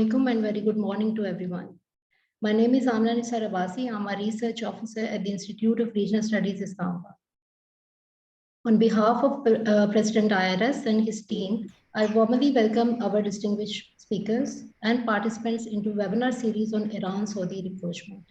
And very good morning to everyone. My name is Amna Nisar Abbasi. I'm a research officer at the Institute of Regional Studies, Islamabad. On behalf of President IRS and his team, I warmly welcome our distinguished speakers and participants into webinar series on Iran-Saudi rapprochement.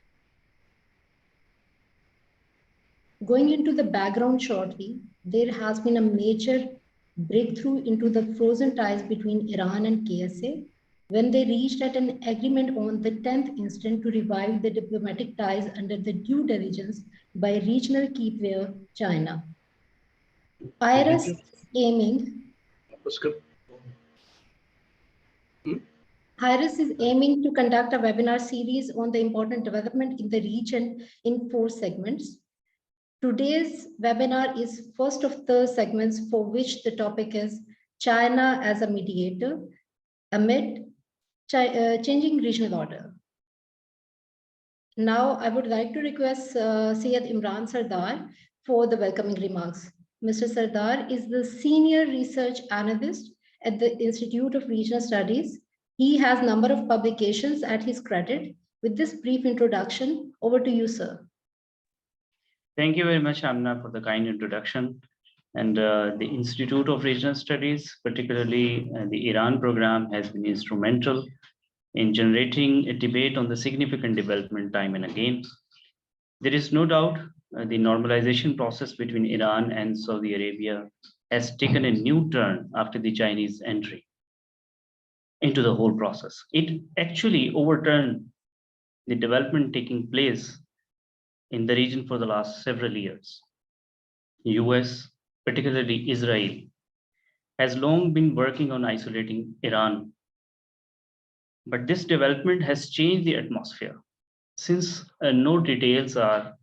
Going into the background shortly, there has been a major breakthrough into the frozen ties between Iran and KSA when they reached at an agreement on the 10th instant to revive the diplomatic ties under the due diligence by regional key player China. IRS is aiming to conduct a webinar series on the important development in the region in 4 segments. Today's webinar is first of the segments for which the topic is China as a mediator amid changing regional order. Now, I would like to request Syed Imran Sardar for the welcoming remarks. Mr. Sardar is the Senior Research Analyst at the Institute of Regional Studies. He has a number of publications at his credit. With this brief introduction, over to you, sir. Thank you very much, Amna, for the kind introduction. And the Institute of Regional Studies, particularly the Iran program, has been instrumental in generating a debate on the significant development time and again. There is no doubt the normalization process between Iran and Saudi Arabia has taken a new turn after the Chinese entry into the whole process. It actually overturned the development taking place in the region for the last several years. US, particularly Israel, has long been working on isolating Iran. But this development has changed the atmosphere. Since no details are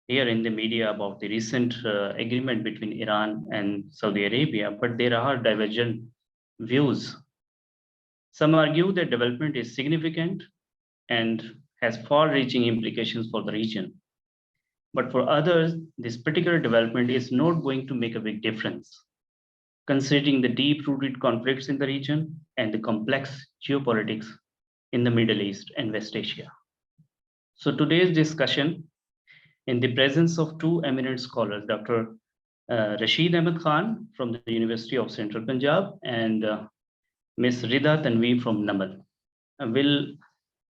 here in the media about the recent agreement between Iran and Saudi Arabia, but there are divergent views. Some argue that development is significant and has far-reaching implications for the region. But for others, this particular development is not going to make a big difference, considering the deep-rooted conflicts in the region and the complex geopolitics in the Middle East and West Asia. So today's discussion, in the presence of 2 eminent scholars, Dr. Rashid Ahmed Khan from the University of Central Punjab and Ms. Rida Tanvir from NUML, will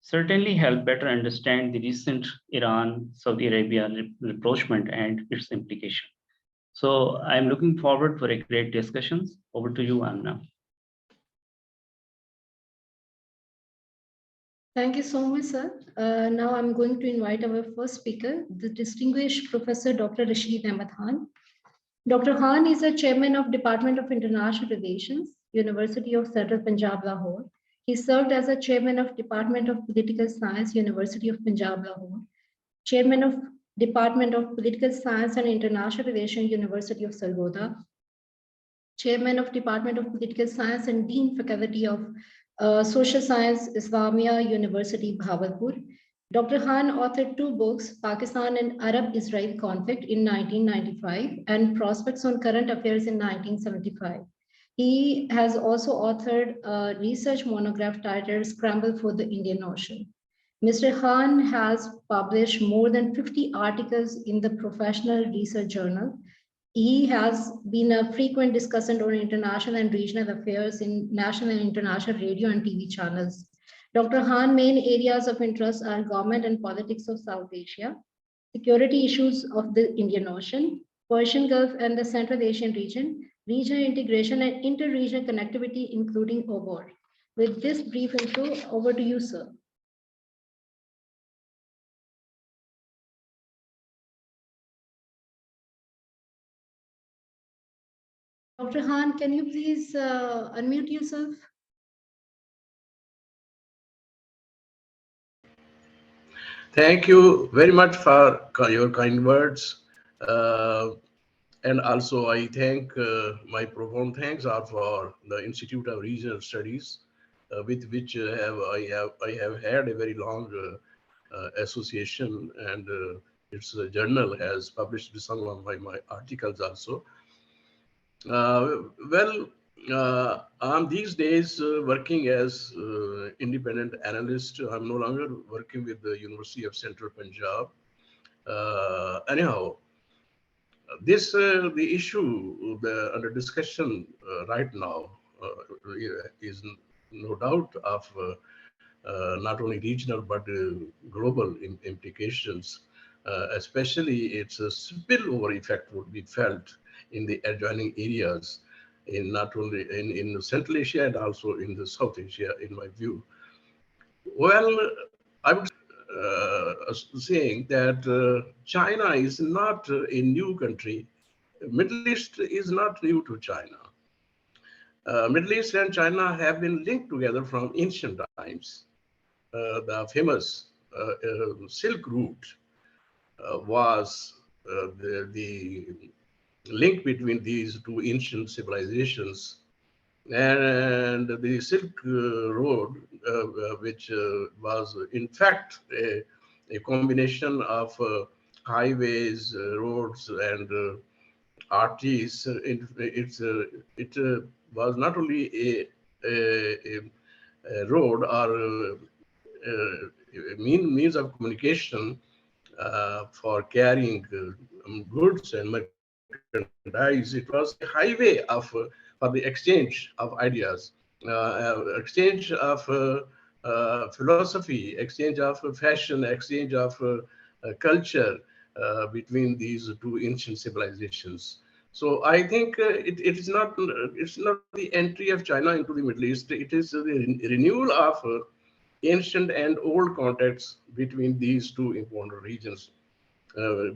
certainly help better understand the recent Iran-Saudi Arabia rapprochement and its implication. So I'm looking forward for a great discussions. Over to you, Amna. Thank you so much, sir. Now I'm going to invite our first speaker, the distinguished Professor Dr. Rashid Ahmed Khan. Dr. Khan is a chairman of Department of International Relations, University of Central Punjab, Lahore. He served as a chairman of Department of Political Science, University of Punjab, Lahore, chairman of Department of Political Science and International Relations, University of Sargodha, chairman of Department of Political Science and Dean Faculty of Social Science, Islamia University, Bahawalpur. Dr. Khan authored 2 books, Pakistan and Arab-Israel Conflict in 1995 and Prospects on Current Affairs in 1975. He has also authored a research monograph titled Scramble for the Indian Ocean. Mr. Khan has published more than 50 articles in the Professional Research Journal. He has been a frequent discussant on international and regional affairs in national and international radio and TV channels. Dr. Khan's main areas of interest are government and politics of South Asia, security issues of the Indian Ocean, Persian Gulf and the Central Asian region, regional integration and inter-regional connectivity, including OBOR. With this brief intro, over to you, sir. Dr. Khan, can you please unmute yourself? Thank you very much for your kind words. And also I thank my profound thanks are for the Institute of Regional Studies, with which I have had a very long association, and its journal has published some of my articles also. Well, I'm these days working as independent analyst. I'm no longer working with the University of Central Punjab. Anyhow, the issue under discussion right now is no doubt of not only regional but global implications. Especially its spillover effect would be felt in the adjoining areas in not only in Central Asia and also in the South Asia, in my view. Well, I would saying that China is not a new country. Middle East is not new to China. Middle East and China have been linked together from ancient times. The famous Silk Route was the link between these two ancient civilizations. And the Silk Road, which was in fact a combination of highways, roads, and arteries. It was not only a road or means of communication for carrying goods and merchandise. It was a highway for the exchange of ideas, exchange of philosophy, exchange of fashion, exchange of culture between these two ancient civilizations. So I think it's not the entry of China into the Middle East. It is the renewal of ancient and old contacts between these two important regions,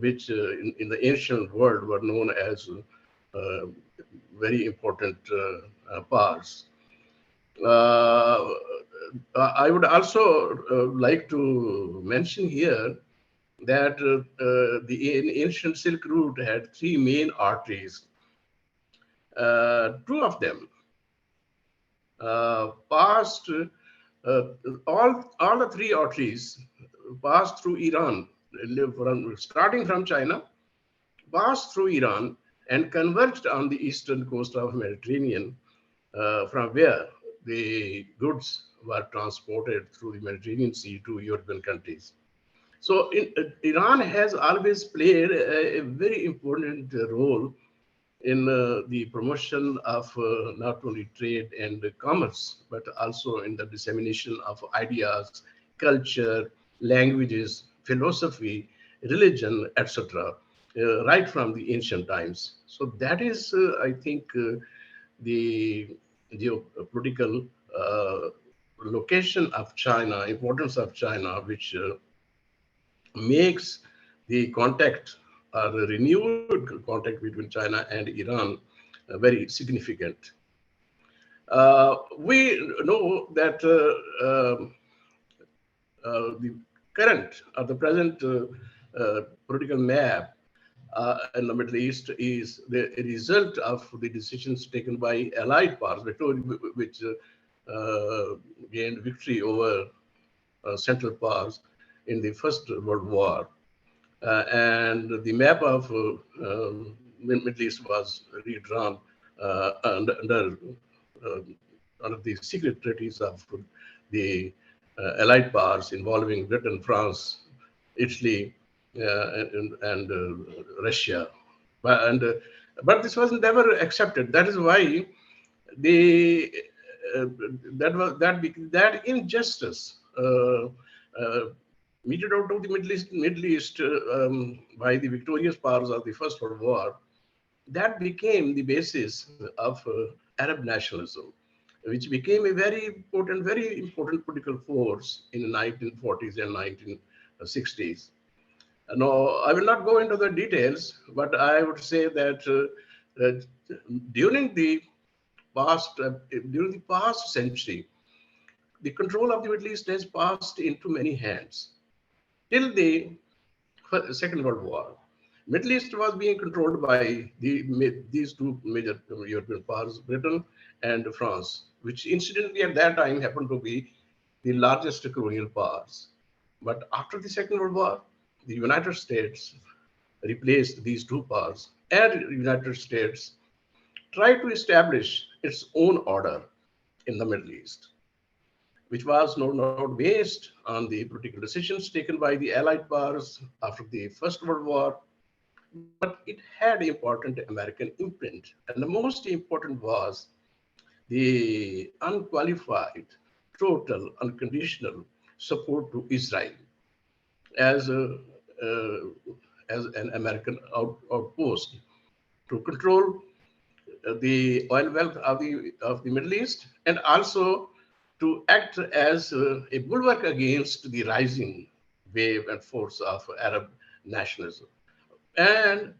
which in the ancient world were known as very important powers. Uh, I would also like to mention here that the ancient Silk Route had three main arteries. Two of them passed, all the three arteries passed through Iran, starting from China, passed through Iran and converged on the eastern coast of Mediterranean, from where the goods were transported through the Mediterranean Sea to European countries. So Iran has always played a very important role in the promotion of not only trade and commerce, but also in the dissemination of ideas, culture, languages, philosophy, religion, etc., right from the ancient times. So that is, I think, the geopolitical location of China, importance of China, which makes the contact or the renewed contact between China and Iran very significant. We know that the current or the present political map in the Middle East is the result of the decisions taken by allied powers, which gained victory over Central Powers in the First World War. And the map of Middle East was redrawn under the secret treaties of the Allied powers involving Britain, France, Italy, and Russia. But this was never accepted. That is why the that injustice meted out to the Middle East by the victorious powers of the First World War, that became the basis of Arab nationalism, which became a very important political force in the 1940s and 1960s. Now, I will not go into the details, but I would say that during the past century, the control of the Middle East has passed into many hands. Till the Second World War, Middle East was being controlled by these two major European powers, Britain and France, which incidentally at that time happened to be the largest colonial powers. But after the Second World War, the United States replaced these two powers, and the United States tried to establish its own order in the Middle East, which was no doubt based on the political decisions taken by the Allied powers after the First World War. But it had important American imprint. And the most important was the unqualified, total, unconditional support to Israel as, a, uh, as an American outpost to control the oil wealth of the Middle East, and also to act as a bulwark against the rising wave and force of Arab nationalism. And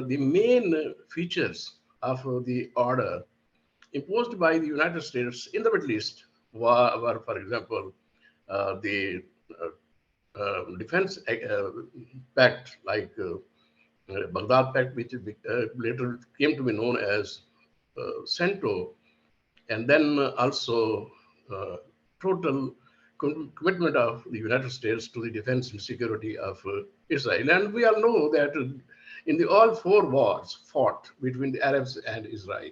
the main features of the order imposed by the United States in the Middle East were for example, the defense pact like Baghdad Pact, which later came to be known as CENTO, and then also total commitment of the United States to the defense and security of Israel. And we all know that in the all four wars fought between the Arabs and Israel,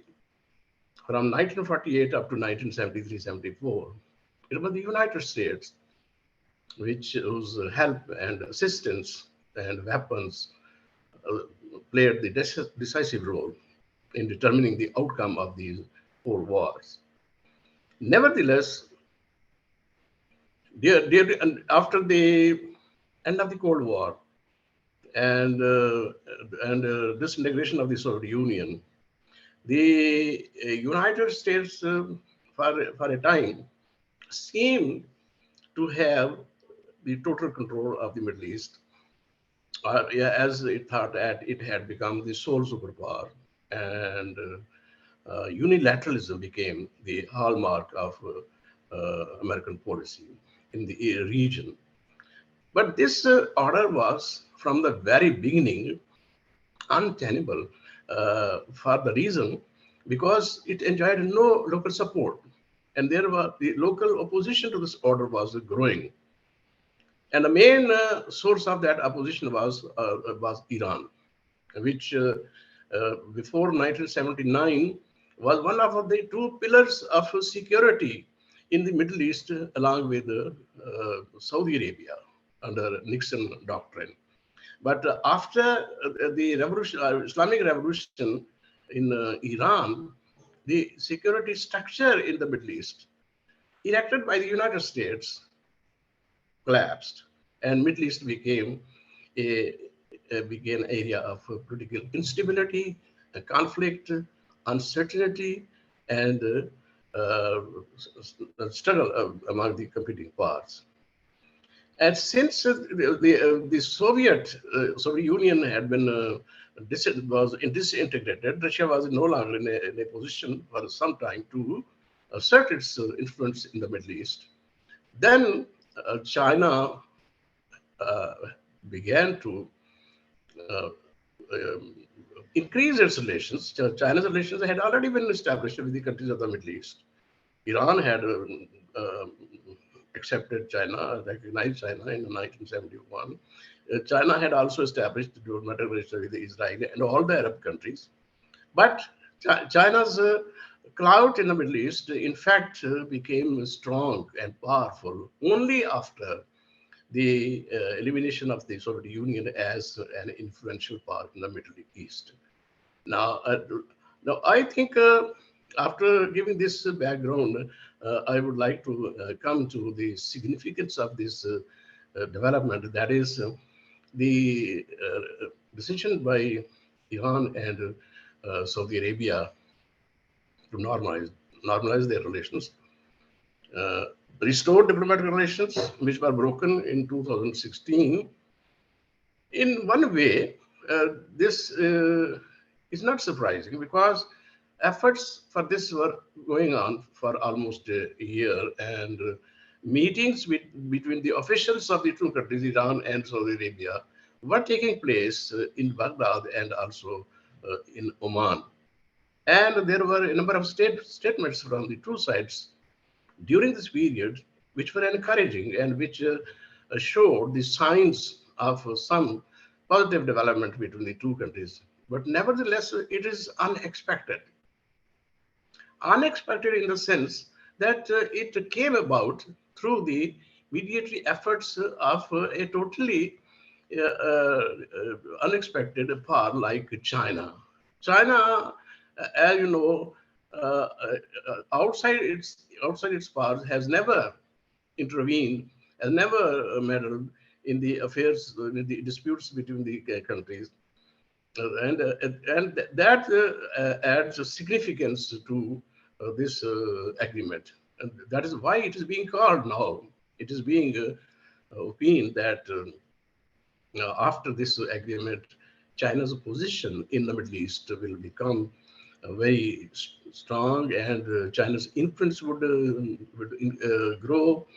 from 1948 up to 1973-74, it was the United States which whose help and assistance and weapons played the decisive role in determining the outcome of these four wars. Nevertheless, after the end of the Cold War and disintegration of the Soviet Union, the United States, for a time, seemed to have the total control of the Middle East, as it thought that it had become the sole superpower, and unilateralism became the hallmark of American policy in the region. But this order was, from the very beginning, untenable for the reason because it enjoyed no local support, and there was the local opposition to this order was growing. And the main source of that opposition was Iran, which before 1979 was one of the two pillars of security in the Middle East, along with Saudi Arabia under Nixon doctrine. But after the revolution, Islamic revolution in Iran, the security structure in the Middle East, erected by the United States, collapsed, and Middle East became an area of political instability, conflict, uncertainty, and struggle among the competing parts. And since the Soviet Union had been disintegrated, Russia was no longer in a position for some time to assert its influence in the Middle East. Then China began to increase its relations. China's relations had already been established with the countries of the Middle East. Iran had accepted China, recognized China in 1971. China had also established diplomatic relations with Israel and all the Arab countries. But China's clout in the Middle East, in fact, became strong and powerful only after the elimination of the Soviet Union as an influential power in the Middle East. Now I think after giving this background, I would like to come to the significance of this development. That is the decision by Iran and Saudi Arabia to normalize their relations, restored diplomatic relations, which were broken in 2016. In one way, this is not surprising because efforts for this were going on for almost a year, and meetings between the officials of the two countries, Iran and Saudi Arabia, were taking place in Baghdad and also in Oman. And there were a number of statements from the two sides during this period, which were encouraging and which showed the signs of some positive development between the two countries but nevertheless, it is unexpected. Unexpected in the sense that it came about through the mediatory efforts of a totally unexpected power like China. China, as you know, outside its powers, has never intervened, has never meddled in the affairs, in the disputes between the countries. And that adds a significance to this agreement. And that is why it is being called now. It is being opined that after this agreement, China's position in the Middle East will become very strong, and China's influence would grow.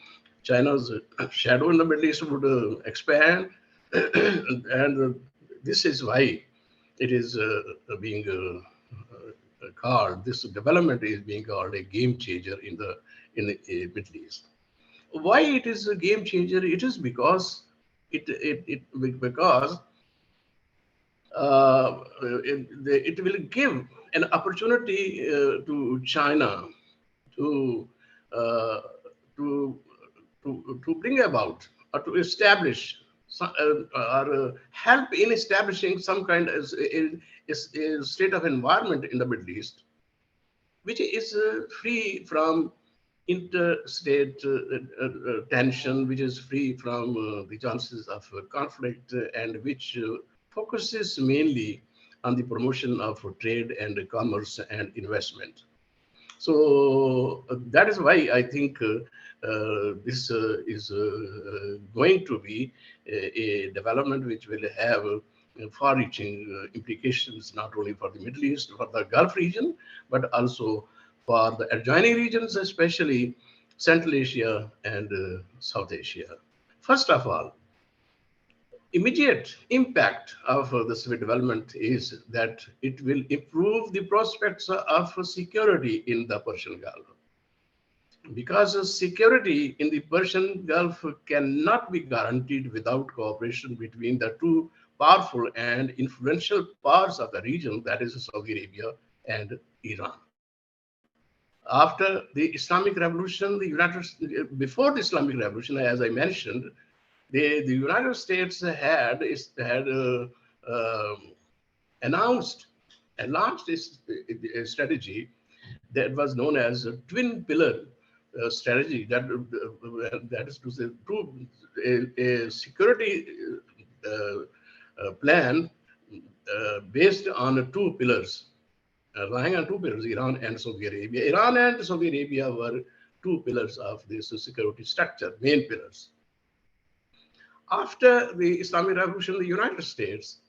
China's shadow in the Middle East would expand, and this is why it is being called. This development is being called a game changer in the Middle East. Why it is a game changer? It is because because it will give an opportunity to China to uh, to to bring about or to establish or help in establishing some kind of a state of environment in the Middle East, which is free from interstate tension, which is free from the chances of conflict, and which focuses mainly on the promotion of trade and commerce and investment. So that is why I think this is going to be a development which will have far-reaching implications, not only for the Middle East, for the Gulf region, but also for the adjoining regions, especially Central Asia and South Asia. First of all, immediate impact of this development is that it will improve the prospects of security in the Persian Gulf. Because security in the Persian Gulf cannot be guaranteed without cooperation between the two powerful and influential parts of the region, that is Saudi Arabia and Iran. After the Islamic Revolution, before the Islamic Revolution, as I mentioned, the United States had announced and launched a strategy that was known as a twin pillar strategy, that is to say, a security plan based on two pillars, relying on two pillars, Iran and Saudi Arabia. Iran and Saudi Arabia were two pillars of this security structure, main pillars. After the Islamic Revolution, the United States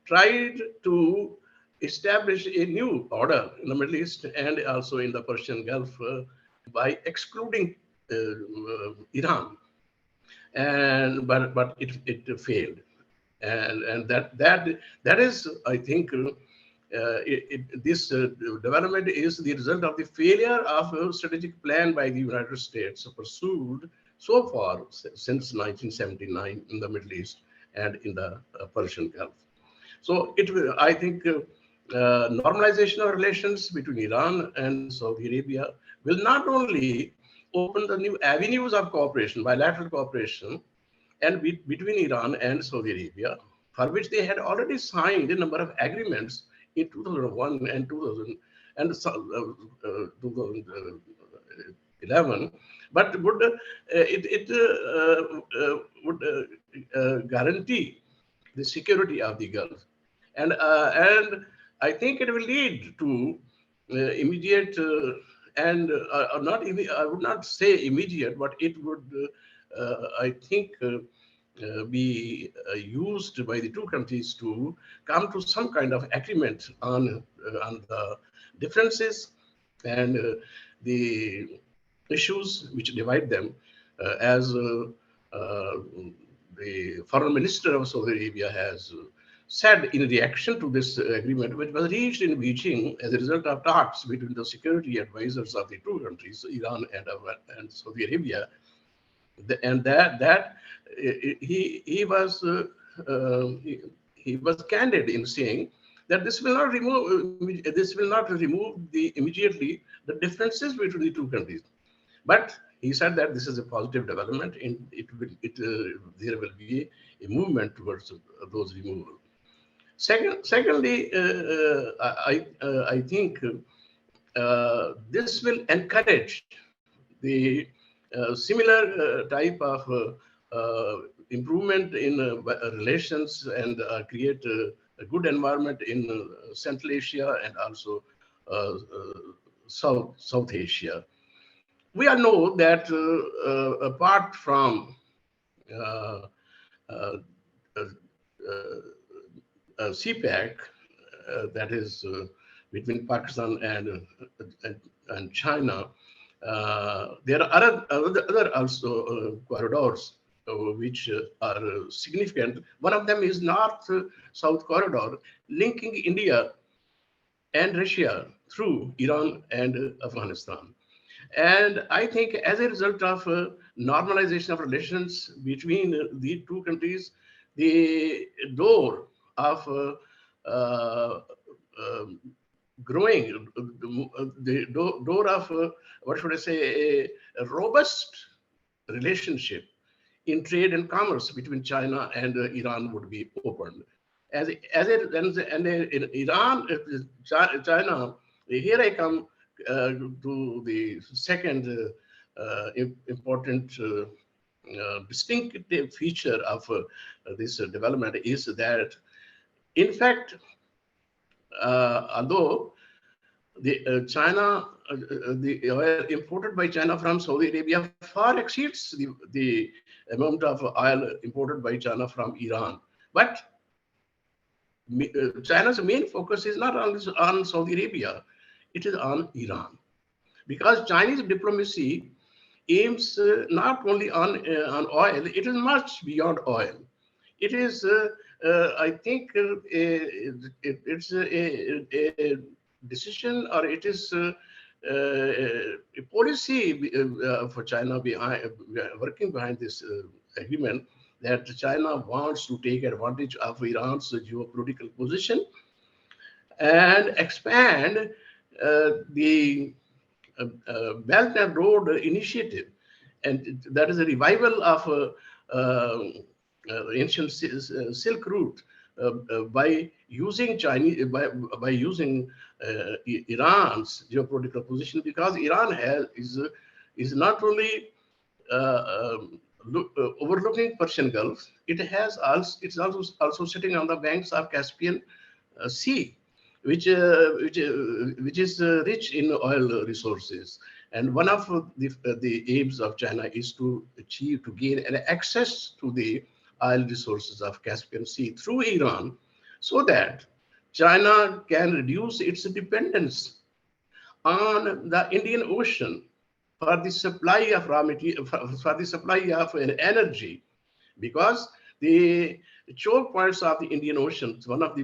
tried to establish a new order in the Middle East and also in the Persian Gulf by excluding Iran, but it failed, and that is, I think, this development is the result of the failure of a strategic plan by the United States pursued so far since 1979 in the Middle East and in the Persian Gulf. So I think normalization of relations between Iran and Saudi Arabia will not only open the new avenues of cooperation, bilateral cooperation, and between Iran and Saudi Arabia, for which they had already signed a number of agreements in 2001 and 2011, but would guarantee the security of the Gulf, and I think it will lead to immediate and not even, I would not say immediate, but it would I think be used by the two countries to come to some kind of agreement on the differences and the issues which divide them, as the foreign minister of Saudi Arabia has said in reaction to this agreement, which was reached in Beijing as a result of talks between the security advisors of the two countries, Iran and Saudi Arabia, and that he was candid in saying that this will not remove the immediately the differences between the two countries. But he said that this is a positive development, and there will be a movement towards those removal. Secondly, I think this will encourage the similar type of improvement in relations and create a good environment in Central Asia and also South Asia. We all know that apart from uh, uh, CPEC, that is between Pakistan and China, there are other also corridors which are significant. One of them is North-South corridor linking India and Russia through Iran and Afghanistan. And I think as a result of normalization of relations between the two countries, the door of growing, the door of, what should I say, a robust relationship in trade and commerce between China and Iran would be opened. In Iran, China, here I come to the second important distinctive feature of this development is that, in fact, although the oil imported by China from Saudi Arabia far exceeds the amount of oil imported by China from Iran, but China's main focus is not on Saudi Arabia, it is on Iran. Because Chinese diplomacy aims not only on oil, it is much beyond oil. It is, I think, it's a decision, or it is a policy for China working behind this agreement, that China wants to take advantage of Iran's geopolitical position and expand the Belt and Road Initiative, and that is a revival of ancient Silk Route by using using Iran's geopolitical position, because Iran is not only overlooking Persian Gulf, it's also sitting on the banks of Caspian Sea, which is rich in oil resources. And one of the aims of China is to gain an access to the oil resources of Caspian Sea through Iran, so that China can reduce its dependence on the Indian Ocean for the supply of raw material, for the supply of energy, because the choke points of the Indian Ocean, one of the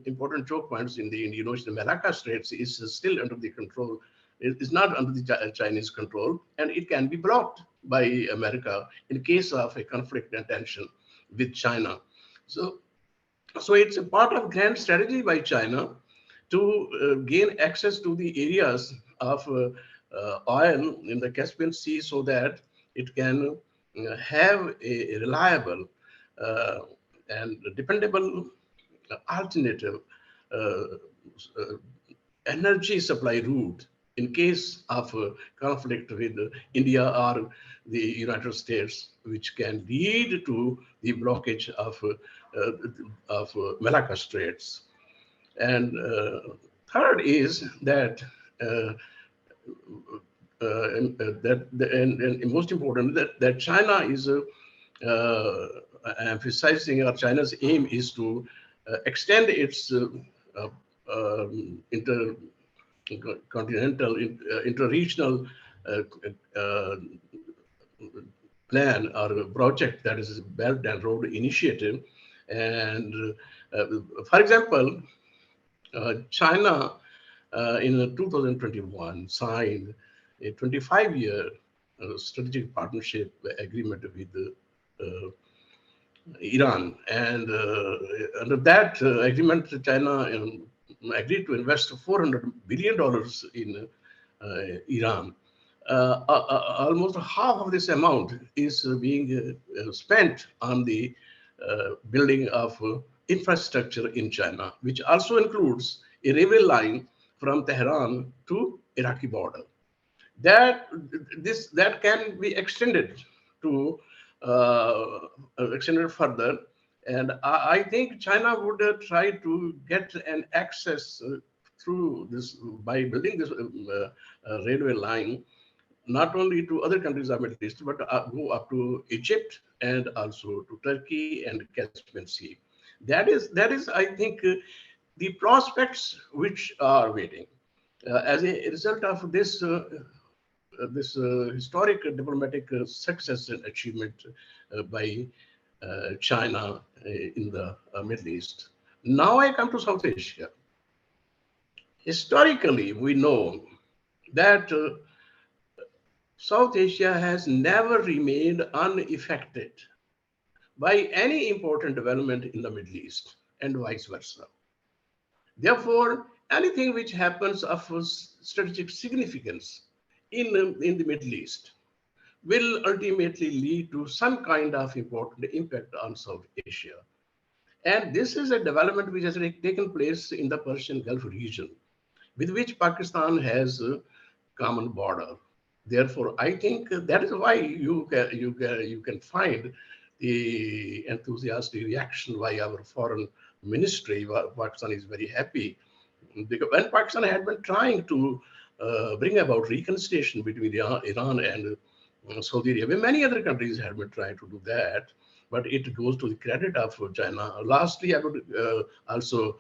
important choke points in the Indian Ocean, Malacca Straits, is still under the control. It is not under the Chinese control, and it can be blocked by America in case of a conflict and tension with China. So it's a part of grand strategy by China to gain access to the areas of oil in the Caspian Sea, so that it can have a reliable and dependable alternative energy supply route in case of conflict with India or the United States, which can lead to the blockage of Malacca Straits. And third is that and most important, that China is emphasizing, or China's aim is to extend its intercontinental, interregional plan or project, that is Belt and Road Initiative. And for example, China in 2021 signed a 25-year strategic partnership agreement with Iran. And under that agreement, China agreed to invest $400 billion in Iran. Almost half of this amount is being spent on the building of infrastructure in China, which also includes a railway line from Tehran to Iraqi border. That can be extended to extended further, and I think China would try to get an access through this by building this railway line, not only to other countries of Middle East, but go up to Egypt and also to Turkey and Caspian Sea. That is, I think, the prospects which are waiting as a result of this historic diplomatic success and achievement by China in the Middle East. Now I come to South Asia. Historically, we know that South Asia has never remained unaffected by any important development in the Middle East and vice versa. Therefore, anything which happens of strategic significance in the Middle East will ultimately lead to some kind of important impact on South Asia. And this is a development which has taken place in the Persian Gulf region, with which Pakistan has a common border. Therefore, I think that is why you can find the enthusiastic reaction by our foreign ministry. Pakistan is very happy because when Pakistan had been trying to bring about reconciliation between Iran and Saudi Arabia, many other countries had been trying to do that, but it goes to the credit of China. Lastly, I would also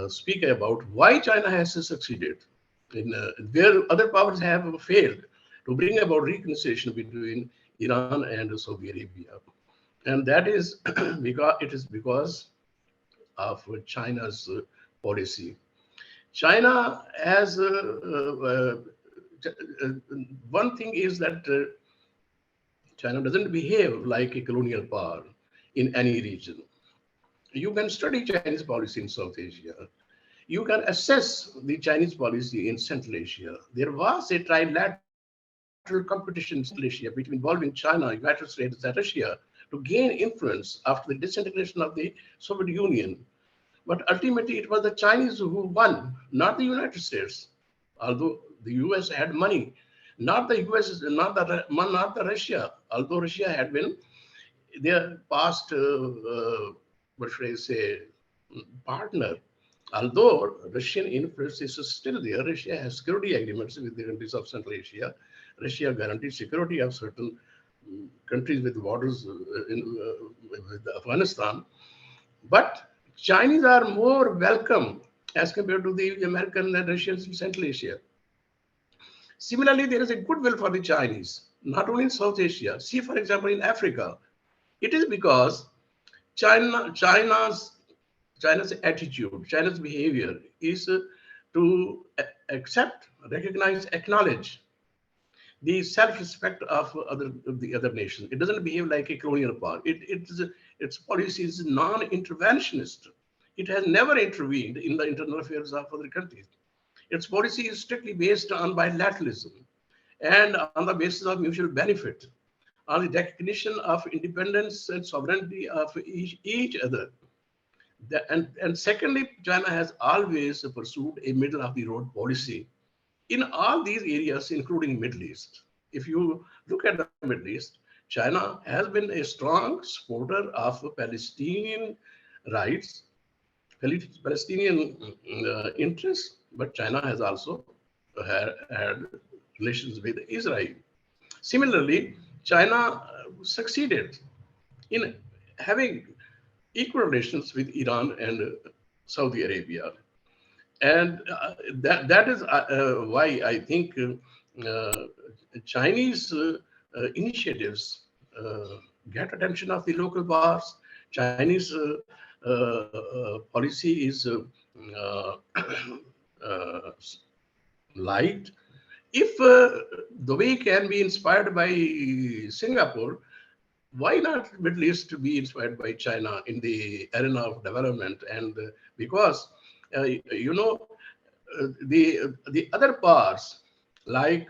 speak about why China has succeeded in where other powers have failed to bring about reconciliation between Iran and Saudi Arabia. And that is because of China's policy. China has one thing is that China doesn't behave like a colonial power in any region. You can study Chinese policy in South Asia. You can assess the Chinese policy in Central Asia. There was a trilateral competition in Central Asia between involving China, United States, and Russia to gain influence after the disintegration of the Soviet Union. But ultimately, it was the Chinese who won, not the United States. Although the US had money, not the US, not the Russia. Although Russia had been their past, what should I say, partner. Although Russian influence is still there, Russia has security agreements with the countries of Central Asia. Russia guarantees security of certain countries with borders with Afghanistan. But Chinese are more welcome as compared to the American and Russians in Central Asia. Similarly, there is a goodwill for the Chinese, not only in South Asia. See, for example, in Africa, it is because China's attitude, China's behavior is to accept, recognize, acknowledge the self-respect of the other nations. It doesn't behave like a colonial power. Its policy is non-interventionist. It has never intervened in the internal affairs of other countries. Its policy is strictly based on bilateralism and on the basis of mutual benefit, on the recognition of independence and sovereignty of each other. And secondly, China has always pursued a middle-of-the-road policy in all these areas, including Middle East. If you look at the Middle East, China has been a strong supporter of Palestinian rights, Palestinian interests, but China has also had relations with Israel. Similarly, China succeeded in having equal relations with Iran and Saudi Arabia. And that is why I think Chinese initiatives get attention of the local powers. Chinese policy is liked. If the way can be inspired by Singapore, why not Middle East to be inspired by China in the arena of development? And because You know, the other parts like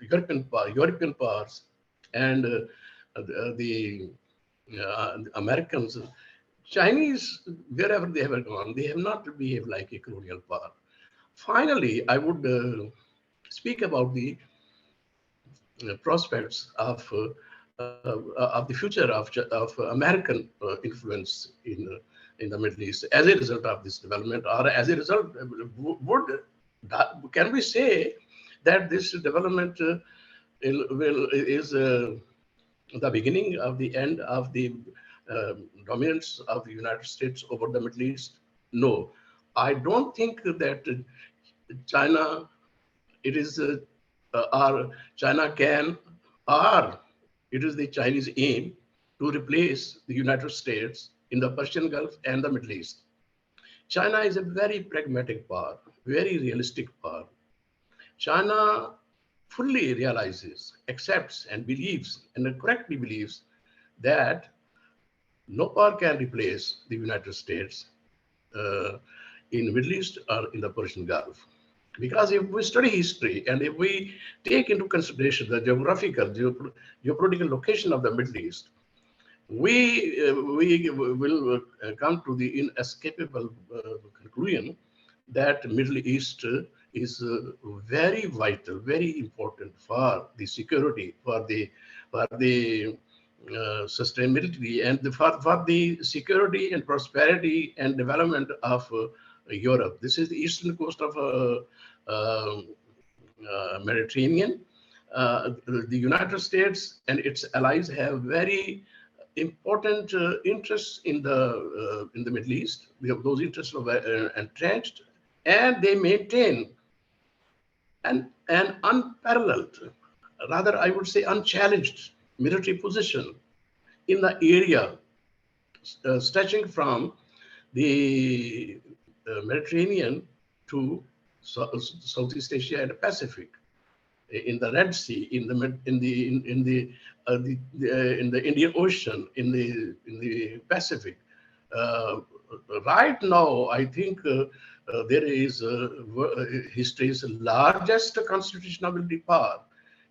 European parts and the Americans, Chinese, wherever they have gone, they have not behaved like a colonial power. Finally, I would speak about the prospects of the future of American influence in the Middle East as a result of this development, or as a result, can we say that this development is the beginning of the end of the dominance of the United States over the Middle East? No, I don't think that China, it is, or China can, or it is the Chinese aim to replace the United States in the Persian Gulf and the Middle East. China is a very pragmatic power, very realistic power. China fully realizes, accepts, and believes, and correctly believes that no power can replace the United States in the Middle East or in the Persian Gulf. Because if we study history and if we take into consideration the geographical, geopolitical location of the Middle East, we will come to the inescapable conclusion that Middle East is very vital, very important for the security, for the sustainability, and for the security and prosperity and development of Europe. This is the eastern coast of Mediterranean. The United States and its allies have very important interests in the Middle East. We have those interests entrenched, and they maintain an unparalleled, rather I would say unchallenged military position in the area stretching from the Mediterranean to Southeast Asia and the Pacific, in the Red Sea, in the Indian Ocean, in the Pacific. Right now, I think there is history's largest constitutional military power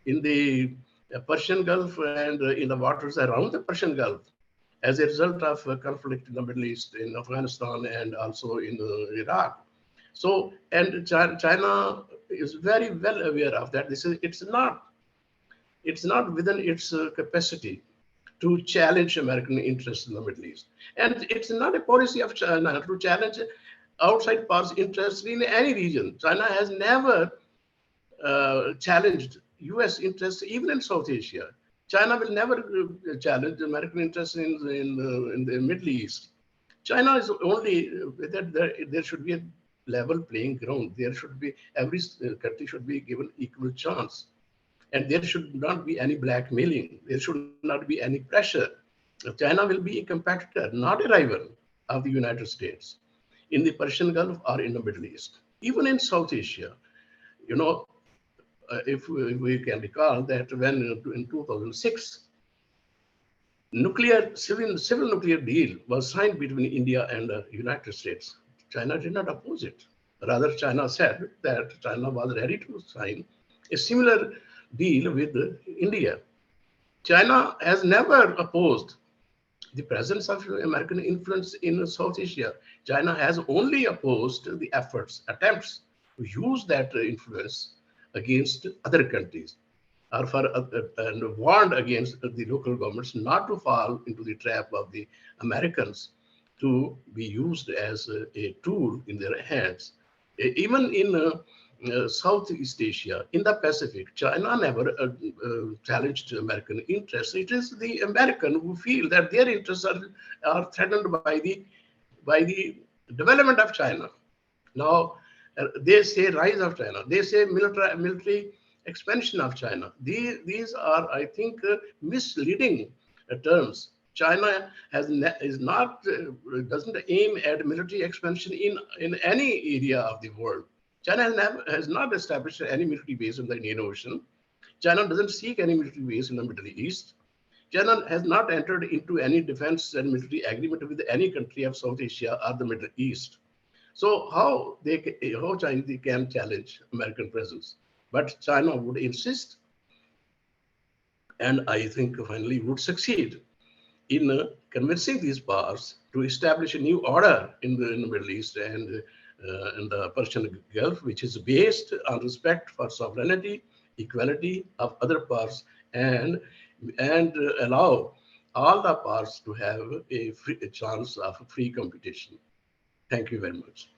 in the Persian Gulf and in the waters around the Persian Gulf, as a result of conflict in the Middle East, in Afghanistan, and also in Iraq. So, and China is very well aware of that. It's not within its capacity to challenge American interests in the Middle East. And it's not a policy of China to challenge outside powers' interests in any region. China has never challenged US interests, even in South Asia. China will never challenge American interests in the Middle East. China is only that there should be a level playing ground. There should be, every country should be given equal chance. And there should not be any blackmailing. There should not be any pressure. China will be a competitor, not a rival of the United States in the Persian Gulf or in the Middle East. Even in South Asia, you know, if we can recall that when in 2006, civil nuclear deal was signed between India and the United States, China did not oppose it. Rather, China said that China was ready to sign a similar deal with India. China has never opposed the presence of American influence in South Asia. China has only opposed the attempts to use that influence against other countries, or and warned against the local governments not to fall into the trap of the Americans to be used as a tool in their hands. Even in Southeast Asia, in the Pacific, China never challenged American interests. It is the American who feel that their interests are threatened by the development of China. Now, they say rise of China. They say military expansion of China. These are, I think, misleading terms. China doesn't aim at military expansion in any area of the world. China has not established any military base in the Indian Ocean. China doesn't seek any military base in the Middle East. China has not entered into any defense and military agreement with any country of South Asia or the Middle East. So how China can challenge American presence? But China would insist, and I think finally would succeed in convincing these powers to establish a new order in the Middle East and in the Persian Gulf, which is based on respect for sovereignty, equality of other powers, and allow all the powers to have a chance of free competition. Thank you very much.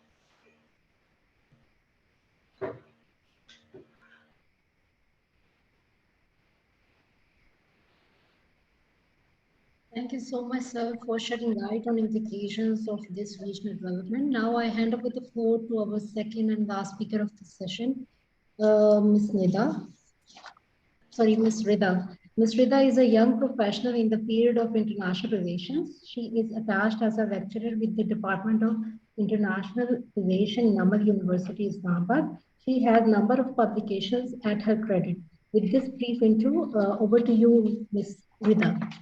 Thank you so much, sir, for shedding light on implications of this regional development. Now I hand over the floor to our second and last speaker of the session, Ms. Nida. Sorry, Ms. Rida. Ms. Rida is a young professional in the field of international relations. She is attached as a lecturer with the Department of International Relations, NUML University, Islamabad. She has a number of publications at her credit. With this brief intro, over to you, Ms. Rida.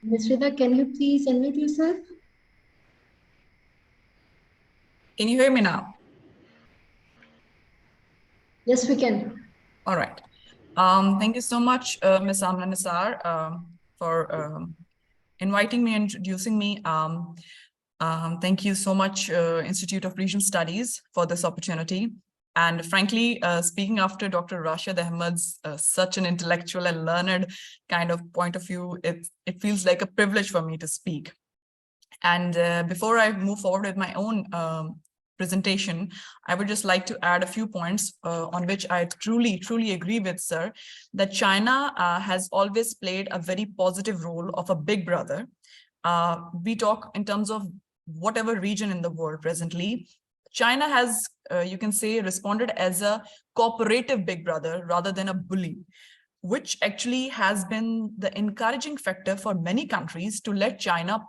Ms. Rida, can you please unmute yourself? Can you hear me now? Yes, we can. All right. Thank you so much, Ms. Amna Nisar, for inviting me and introducing me. Thank you so much, Institute of Regional Studies, for this opportunity. And frankly, speaking after Dr. Rashid Ahmed's such an intellectual and learned kind of point of view, it feels like a privilege for me to speak. And before I move forward with my own presentation, I would just like to add a few points on which I truly agree with sir, that China has always played a very positive role of a big brother. We talk in terms of whatever region in the world presently, China has, you can say, responded as a cooperative big brother rather than a bully, which actually has been the encouraging factor for many countries to let China,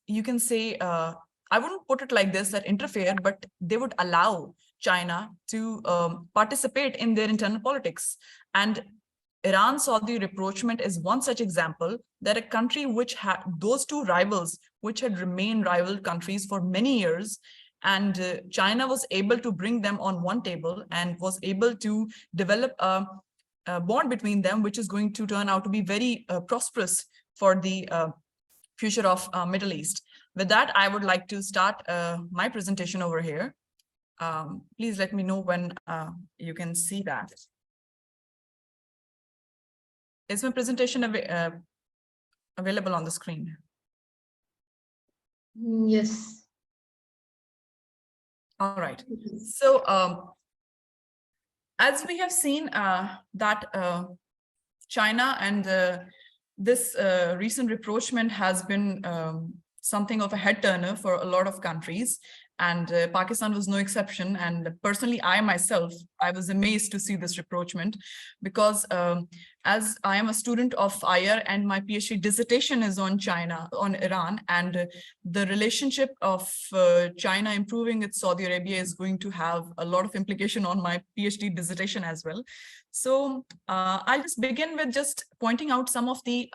you can say, I wouldn't put it like this, that interfere, but they would allow China to participate in their internal politics. And Iran-Saudi rapprochement is one such example, that a country which had those two rivals, which had remained rival countries for many years, and China was able to bring them on one table and was able to develop a bond between them, which is going to turn out to be very prosperous for the future of Middle East. With that, I would like to start my presentation over here. Please let me know when you can see that. Is my presentation available on the screen? Yes. All right. So as we have seen that China and this recent rapprochement has been something of a head turner for a lot of countries, and Pakistan was no exception. And personally, I myself, I was amazed to see this rapprochement, because as I am a student of IR and my PhD dissertation is on China, on Iran, and the relationship of China improving with Saudi Arabia is going to have a lot of implication on my PhD dissertation as well. So I'll just begin with just pointing out some of the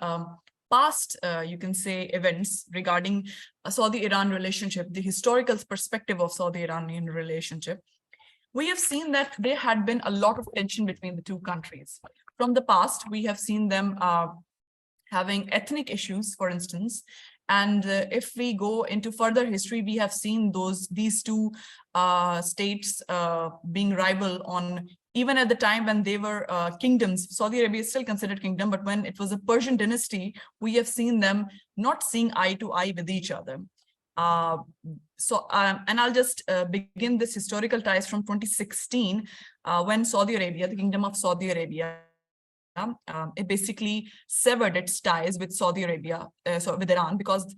past, you can say, events regarding a Saudi-Iran relationship, the historical perspective of Saudi-Iranian relationship. We have seen that there had been a lot of tension between the two countries. From the past, we have seen them having ethnic issues, for instance. And if we go into further history, we have seen these two states being rival on, even at the time when they were kingdoms. Saudi Arabia is still considered kingdom, but when it was a Persian dynasty, we have seen them not seeing eye to eye with each other. And I'll just begin this historical ties from 2016, when Saudi Arabia, the Kingdom of Saudi Arabia, it basically severed its ties with Saudi Arabia, with Iran, because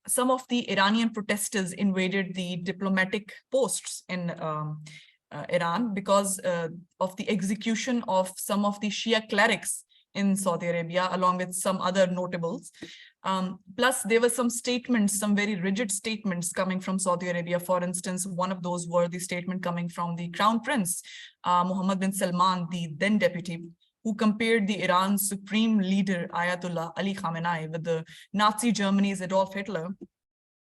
some of the Iranian protesters invaded the diplomatic posts in Iran because of the execution of some of the Shia clerics in Saudi Arabia, along with some other notables. Plus, there were some statements, some very rigid statements coming from Saudi Arabia. For instance, one of those were the statement coming from the Crown Prince, Mohammed bin Salman, the then deputy, who compared the Iran's supreme leader, Ayatollah Ali Khamenei, with the Nazi Germany's Adolf Hitler.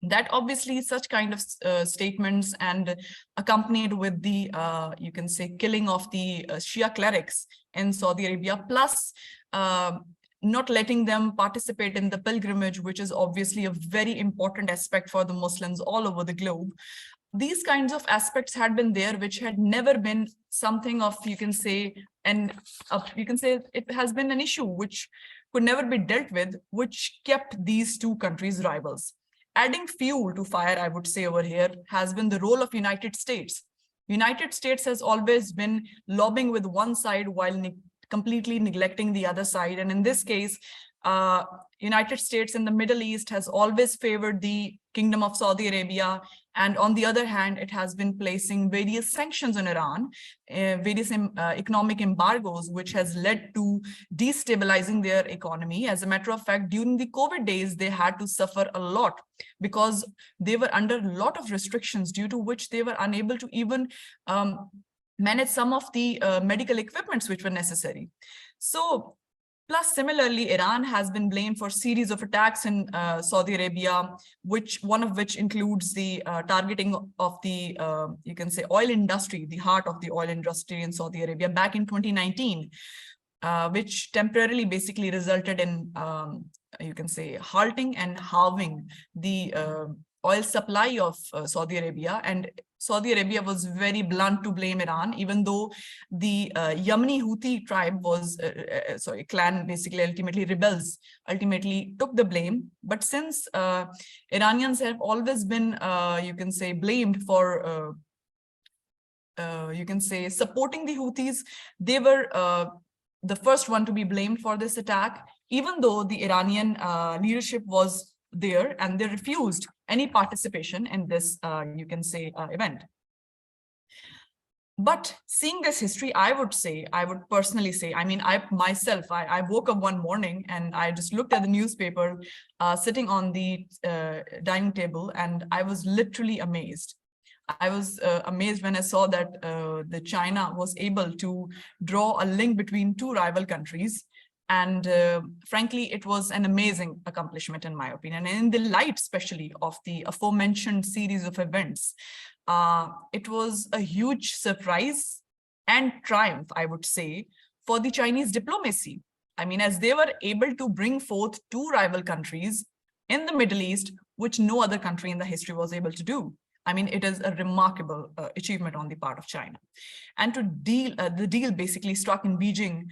That obviously such kind of statements and accompanied with the, you can say, killing of the Shia clerics in Saudi Arabia, plus not letting them participate in the pilgrimage, which is obviously a very important aspect for the Muslims all over the globe. These kinds of aspects had been there, which had never been something of, you can say, and you can say it has been an issue which could never be dealt with, which kept these two countries rivals. Adding fuel to fire, I would say over here, has been the role of United States. United States has always been lobbying with one side while completely neglecting the other side. And in this case, United States in the Middle East has always favored the Kingdom of Saudi Arabia. And on the other hand, it has been placing various sanctions on Iran, various economic embargoes, which has led to destabilizing their economy. As a matter of fact, during the COVID days, they had to suffer a lot because they were under a lot of restrictions, due to which they were unable to even manage some of the medical equipments which were necessary. So, plus, similarly, Iran has been blamed for a series of attacks in Saudi Arabia, one of which includes the targeting of the, you can say, oil industry, the heart of the oil industry in Saudi Arabia back in 2019, which temporarily basically resulted in, you can say, halting and halving the oil supply of Saudi Arabia. And Saudi Arabia was very blunt to blame Iran, even though the Yemeni Houthi tribe was, clan, basically ultimately rebels, ultimately took the blame. But since Iranians have always been, you can say, blamed for, you can say, supporting the Houthis, they were the first one to be blamed for this attack, even though the Iranian leadership was there and they refused any participation in this, you can say, event. But seeing this history, I would personally say, I mean, I woke up one morning and I just looked at the newspaper sitting on the dining table, and I was literally amazed. I was amazed when I saw that the China was able to draw a link between two rival countries. And frankly, it was an amazing accomplishment, in my opinion. And in the light, especially, of the aforementioned series of events, it was a huge surprise and triumph, I would say, for the Chinese diplomacy. I mean, as they were able to bring forth two rival countries in the Middle East, which no other country in the history was able to do. I mean, it is a remarkable achievement on the part of China. And to the deal basically struck in Beijing,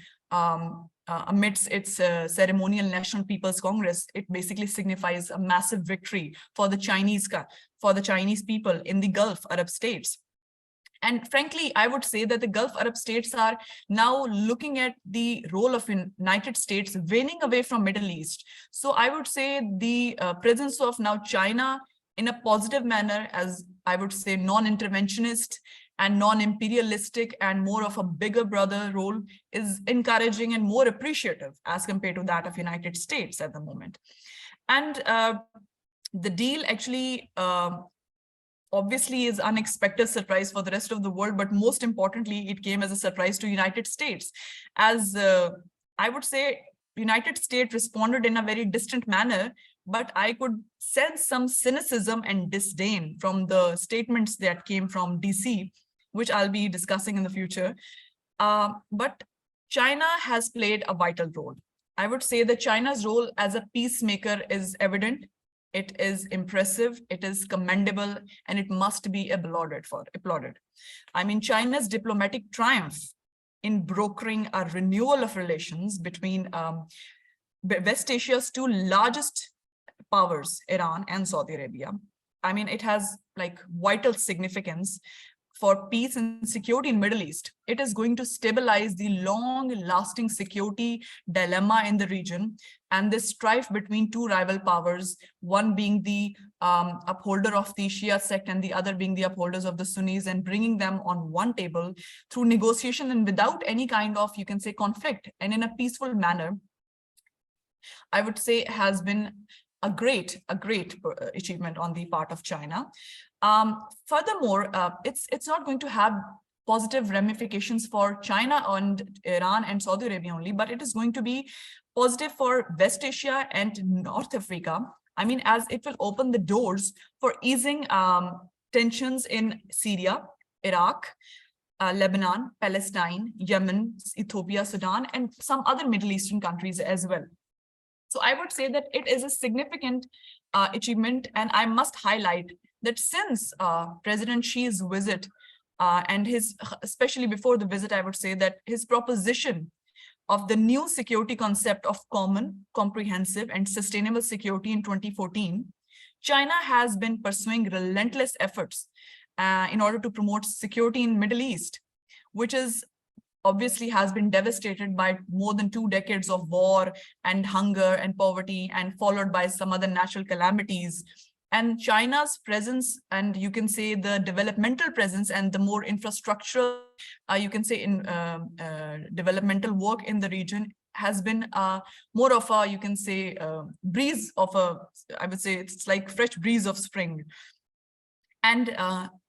amidst its ceremonial National People's Congress, it basically signifies a massive victory for the Chinese people in the Gulf Arab states. And frankly, I would say that the Gulf Arab states are now looking at the role of United States waning away from Middle East. So I would say the presence of now China in a positive manner, as I would say non-interventionist and non-imperialistic and more of a bigger brother role, is encouraging and more appreciative as compared to that of United States at the moment. And the deal actually obviously is unexpected surprise for the rest of the world, but most importantly, it came as a surprise to United States. As I would say, United States responded in a very distant manner, but I could sense some cynicism and disdain from the statements that came from DC, which I'll be discussing in the future. But China has played a vital role. I would say that China's role as a peacemaker is evident. It is impressive, it is commendable, and it must be applauded. I mean, China's diplomatic triumph in brokering a renewal of relations between West Asia's two largest powers, Iran and Saudi Arabia. I mean, it has like vital significance for peace and security in Middle East. It is going to stabilize the long-lasting security dilemma in the region and this strife between two rival powers, one being the upholder of the Shia sect and the other being the upholders of the Sunnis, and bringing them on one table through negotiation and without any kind of, you can say, conflict, and in a peaceful manner, I would say has been a great achievement on the part of China. Furthermore, it's not going to have positive ramifications for China and Iran and Saudi Arabia only, but it is going to be positive for West Asia and North Africa. I mean, as it will open the doors for easing tensions in Syria, Iraq, Lebanon, Palestine, Yemen, Ethiopia, Sudan, and some other Middle Eastern countries as well. So I would say that it is a significant achievement, and I must highlight that since President Xi's visit and especially before the visit, I would say that his proposition of the new security concept of common, comprehensive, and sustainable security in 2014, China has been pursuing relentless efforts in order to promote security in Middle East, which is obviously has been devastated by more than 2 decades of war and hunger and poverty, and followed by some other natural calamities. And China's presence, and you can say the developmental presence and the more infrastructural, you can say in developmental work in the region has been more of a, you can say, breeze of a, I would say it's like fresh breeze of spring. And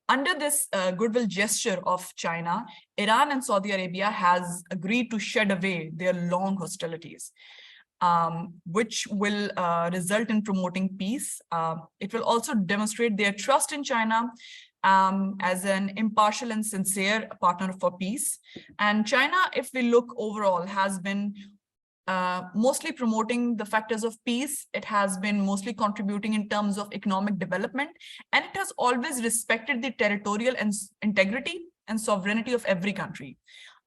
under this goodwill gesture of China, Iran and Saudi Arabia has agreed to shed away their long hostilities, which will result in promoting peace. It will also demonstrate their trust in China as an impartial and sincere partner for peace. And China, if we look overall, has been mostly promoting the factors of peace. It has been mostly contributing in terms of economic development, and it has always respected the territorial and integrity and sovereignty of every country.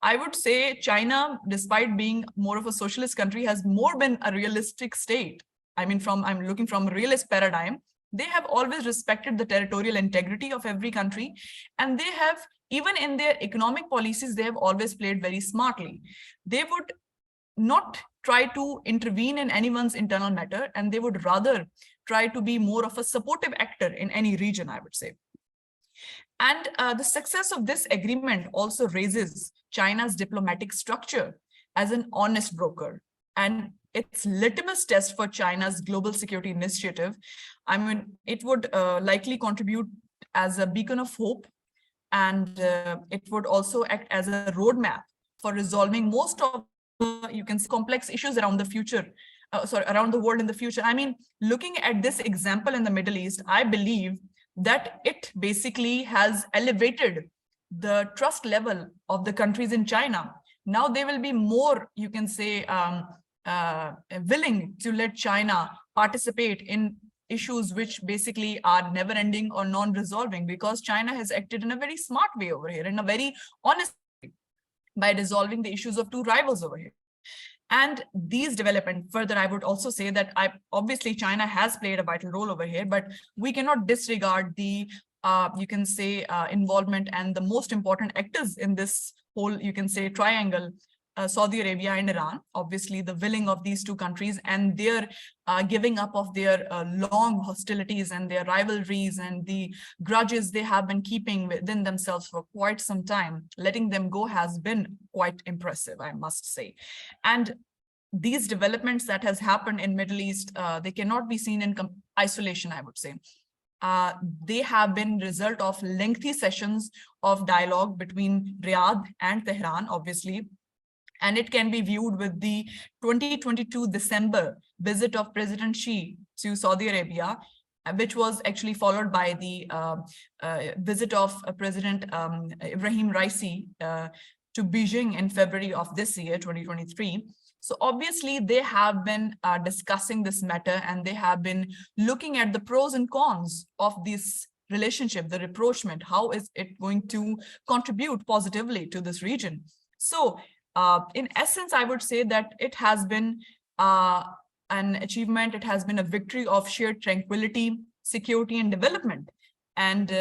I would say China, despite being more of a socialist country, has more been a realistic state. I mean, I'm looking from a realist paradigm. They have always respected the territorial integrity of every country, and they have, even in their economic policies, they have always played very smartly. They would not try to intervene in anyone's internal matter, and they would rather try to be more of a supportive actor in any region, I would say. And the success of this agreement also raises China's diplomatic structure as an honest broker, and its litmus test for China's global security initiative. I mean, it would likely contribute as a beacon of hope, and it would also act as a roadmap for resolving most of you can see complex issues around the future, around the world in the future. I mean, looking at this example in the Middle East, I believe that it basically has elevated the trust level of the countries in China. Now they will be more, you can say, willing to let China participate in issues which basically are never ending or non-resolving, because China has acted in a very smart way over here, in a very honest way, by resolving the issues of two rivals over here. And these development further, I would also say that obviously China has played a vital role over here, but we cannot disregard the, you can say, involvement and the most important actors in this whole, you can say, triangle, Saudi Arabia and Iran. Obviously, the willing of these two countries and their giving up of their long hostilities and their rivalries and the grudges they have been keeping within themselves for quite some time, letting them go has been quite impressive, I must say. And these developments that has happened in Middle East, they cannot be seen in isolation, I would say. They have been result of lengthy sessions of dialogue between Riyadh and Tehran, obviously. And it can be viewed with the 2022 December visit of President Xi to Saudi Arabia, which was actually followed by the visit of President Ibrahim Raisi to Beijing in February of this year, 2023. So obviously they have been discussing this matter, and they have been looking at the pros and cons of this relationship, the rapprochement. How is it going to contribute positively to this region? So in essence, I would say that it has been an achievement. It has been a victory of shared tranquility, security, and development. And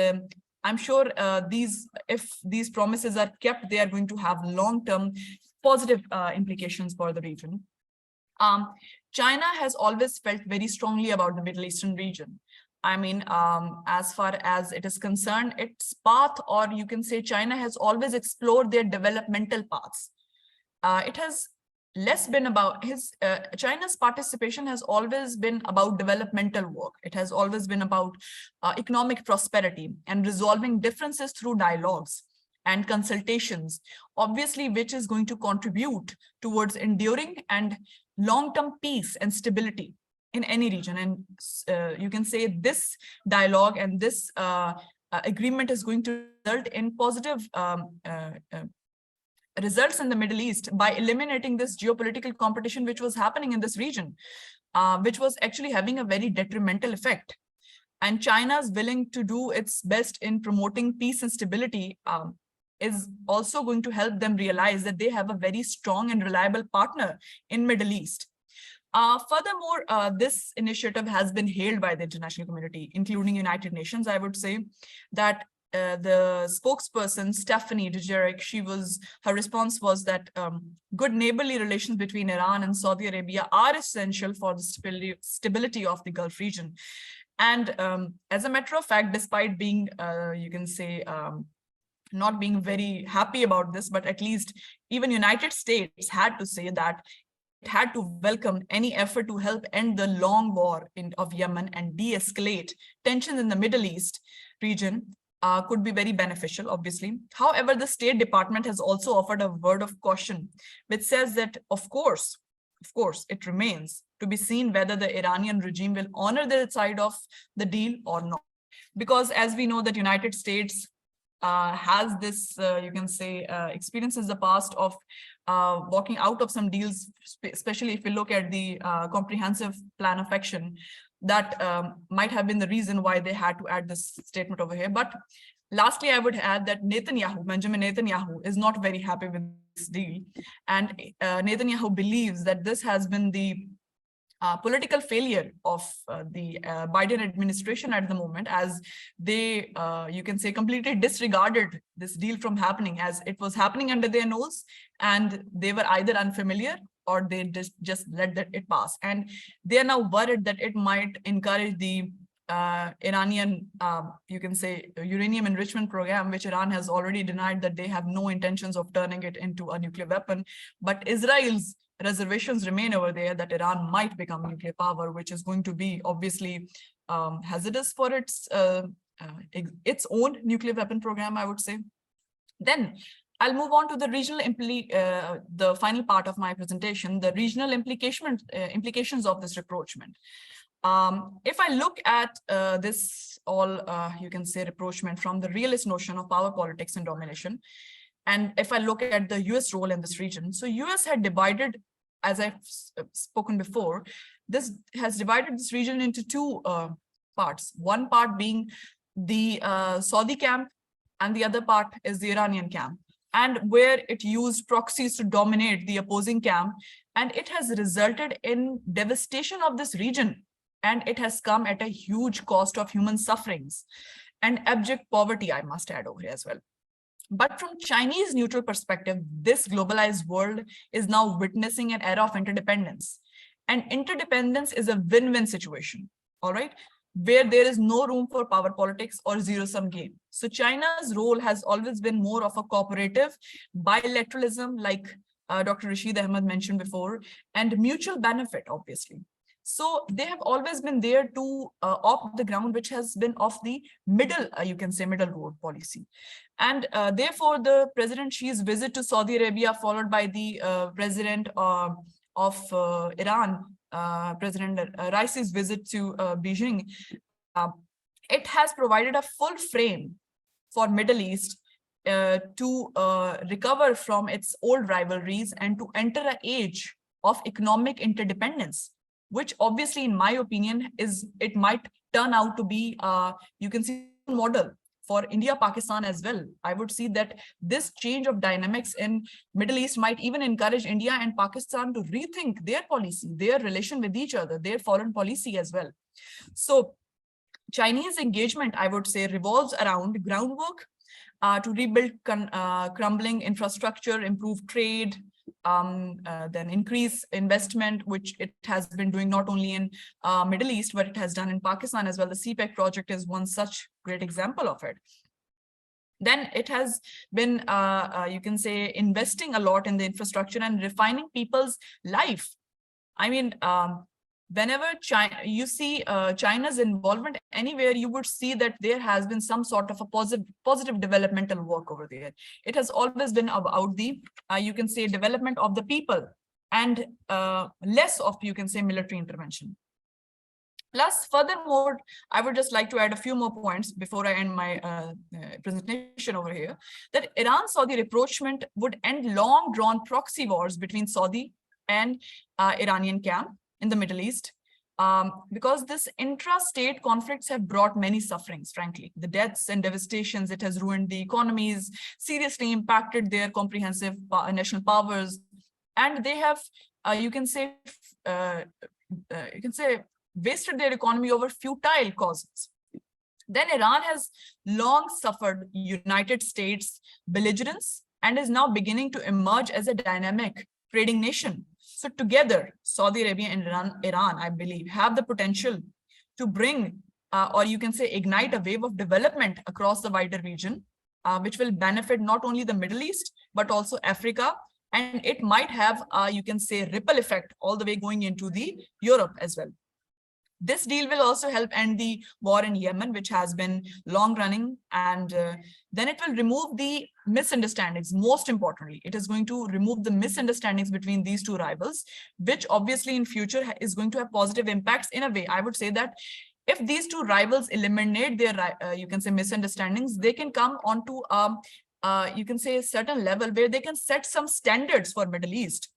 I'm sure if these promises are kept, they are going to have long-term positive implications for the region. China has always felt very strongly about the Middle Eastern region. I mean, as far as it is concerned, its path, or you can say China has always explored their developmental paths. It has less been about China's participation has always been about developmental work. It has always been about economic prosperity and resolving differences through dialogues and consultations, obviously, which is going to contribute towards enduring and long-term peace and stability in any region. And you can say this dialogue and this agreement is going to result in positive results in the Middle East by eliminating this geopolitical competition which was happening in this region, which was actually having a very detrimental effect. And China is willing to do its best in promoting peace and stability, is also going to help them realize that they have a very strong and reliable partner in Middle East. Furthermore, this initiative has been hailed by the international community, including United Nations. I would say that the spokesperson, Stephanie Dujarric, her response was that good neighborly relations between Iran and Saudi Arabia are essential for the stability of the Gulf region. And as a matter of fact, despite being, you can say, not being very happy about this, but at least even United States had to say that it had to welcome any effort to help end the long war of Yemen and de-escalate tensions in the Middle East region. Could be very beneficial, obviously. However, the State Department has also offered a word of caution, which says that, of course, it remains to be seen whether the Iranian regime will honor their side of the deal or not. Because as we know that United States has this, you can say, experience in the past of walking out of some deals, especially if we look at the comprehensive plan of action, that might have been the reason why they had to add this statement over here. But lastly, I would add that Benjamin Netanyahu is not very happy with this deal. And Netanyahu believes that this has been the political failure of the Biden administration at the moment, as they, you can say, completely disregarded this deal from happening, as it was happening under their nose, and they were either unfamiliar or they just let it pass. And they are now worried that it might encourage the Iranian, you can say, uranium enrichment program, which Iran has already denied that they have no intentions of turning it into a nuclear weapon. But Israel's reservations remain over there that Iran might become a nuclear power, which is going to be obviously hazardous for its own nuclear weapon program, I would say. Then I'll move on to the regional the final part of my presentation, the regional implications of this rapprochement. If I look at this you can say, rapprochement from the realist notion of power politics and domination, and if I look at the US role in this region, so US had divided, as I've spoken before, this has divided this region into two parts. One part being the Saudi camp, and the other part is the Iranian camp, and where it used proxies to dominate the opposing camp. And it has resulted in devastation of this region. And it has come at a huge cost of human sufferings and abject poverty, I must add over here as well. But from Chinese neutral perspective, this globalized world is now witnessing an era of interdependence. And interdependence is a win-win situation, all right, where there is no room for power politics or zero-sum game. So China's role has always been more of a cooperative bilateralism, like Dr. Rashid Ahmed mentioned before, and mutual benefit, obviously. So they have always been there to opt the ground, which has been of the middle, you can say, middle road policy. And therefore, the President Xi's visit to Saudi Arabia, followed by the President of Iran, President Raisi's visit to Beijing, it has provided a full frame for Middle East to recover from its old rivalries and to enter an age of economic interdependence, which obviously, in my opinion, it might turn out to be, you can see, a model for India, Pakistan as well. I would see that this change of dynamics in Middle East might even encourage India and Pakistan to rethink their policy, their relation with each other, their foreign policy as well. So Chinese engagement, I would say, revolves around groundwork to rebuild crumbling infrastructure, improve trade, then increase investment, which it has been doing not only in Middle East, but it has done in Pakistan as well. The CPEC project is one such great example of it. Then it has been, you can say, investing a lot in the infrastructure and refining people's life. I mean, whenever you see China's involvement anywhere, you would see that there has been some sort of a positive developmental work over there. It has always been about the, you can say, development of the people and less of, you can say, military intervention. Plus, furthermore, I would just like to add a few more points before I end my presentation over here, that Iran-Saudi rapprochement would end long-drawn proxy wars between Saudi and Iranian camp in the Middle East, because this intra-state conflicts have brought many sufferings, frankly. The deaths and devastations, it has ruined the economies, seriously impacted their comprehensive national powers, and they have, you can say, wasted their economy over futile causes. Then Iran has long suffered United States belligerence and is now beginning to emerge as a dynamic trading nation. So together, Saudi Arabia and Iran, I believe, have the potential to bring, or you can say, ignite a wave of development across the wider region, which will benefit not only the Middle East, but also Africa. And it might have, you can say, ripple effect all the way going into the Europe as well. This deal will also help end the war in Yemen, which has been long running, and then it will remove the misunderstandings. Most importantly, it is going to remove the misunderstandings between these two rivals, which obviously in future is going to have positive impacts. In a way, I would say that if these two rivals eliminate their, you can say, misunderstandings, they can come onto, you can say, a certain level where they can set some standards for Middle East.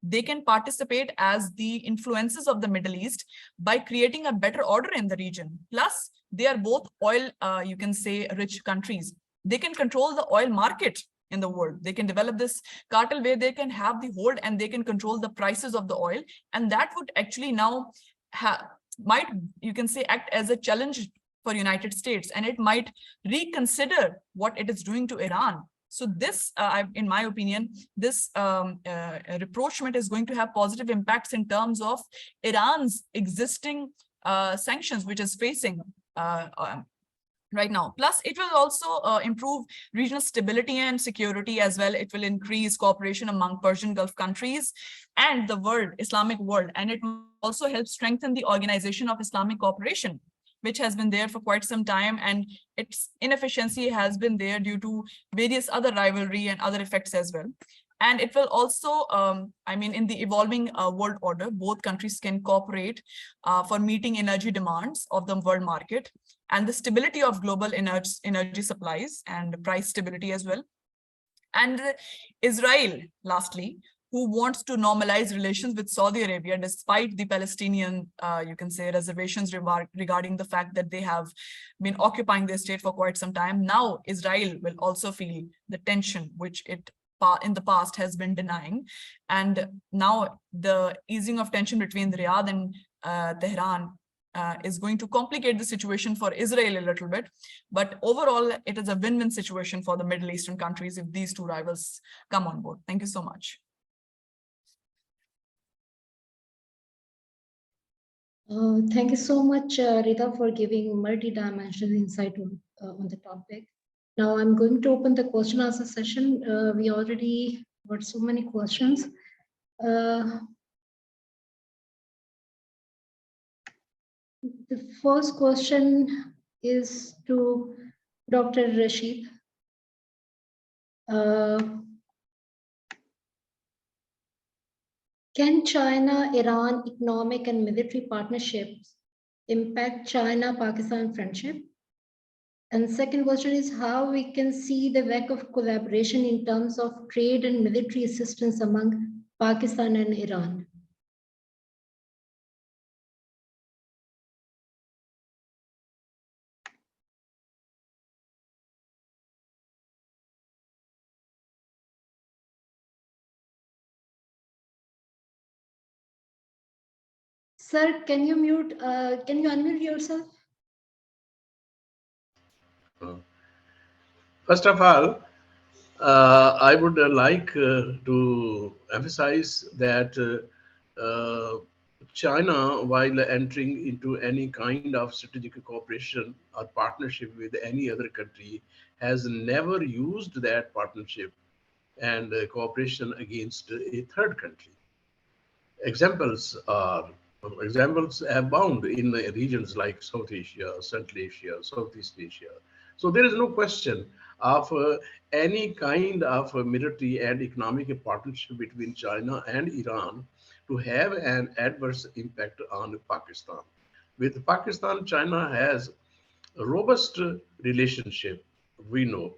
They can participate as the influences of the Middle East by creating a better order in the region. Plus, they are both oil, you can say, rich countries. They can control the oil market in the world. They can develop this cartel where they can have the hold and they can control the prices of the oil. And that would actually now might, you can say, act as a challenge for United States, and it might reconsider what it is doing to Iran. So this, in my opinion, this rapprochement is going to have positive impacts in terms of Iran's existing sanctions, which is facing right now. Plus, it will also improve regional stability and security as well. It will increase cooperation among Persian Gulf countries and the world, Islamic world. And it will also help strengthen the Organization of Islamic Cooperation, which has been there for quite some time, and its inefficiency has been there due to various other rivalry and other effects as well. And it will also, I mean, in the evolving world order, both countries can cooperate for meeting energy demands of the world market and the stability of global energy supplies and price stability as well. And Israel, lastly, who wants to normalize relations with Saudi Arabia despite the Palestinian, you can say, reservations regarding the fact that they have been occupying their state for quite some time. Now, Israel will also feel the tension, which it in the past has been denying. And now the easing of tension between Riyadh and Tehran is going to complicate the situation for Israel a little bit. But overall, it is a win-win situation for the Middle Eastern countries if these two rivals come on board. Thank you so much. Thank you so much, Rida, for giving multi-dimensional insight on the topic. Now I'm going to open the question answer session. We already got so many questions. The first question is to Dr. Rashid. Can China-Iran economic and military partnerships impact China-Pakistan friendship? And second question is how we can see the lack of collaboration in terms of trade and military assistance among Pakistan and Iran. Sir, can you unmute yourself? First of all, I would like to emphasize that China, while entering into any kind of strategic cooperation or partnership with any other country, has never used that partnership and cooperation against a third country. Examples abound in regions like South Asia, Central Asia, Southeast Asia. So there is no question of any kind of military and economic partnership between China and Iran to have an adverse impact on Pakistan. With Pakistan, China has a robust relationship, we know,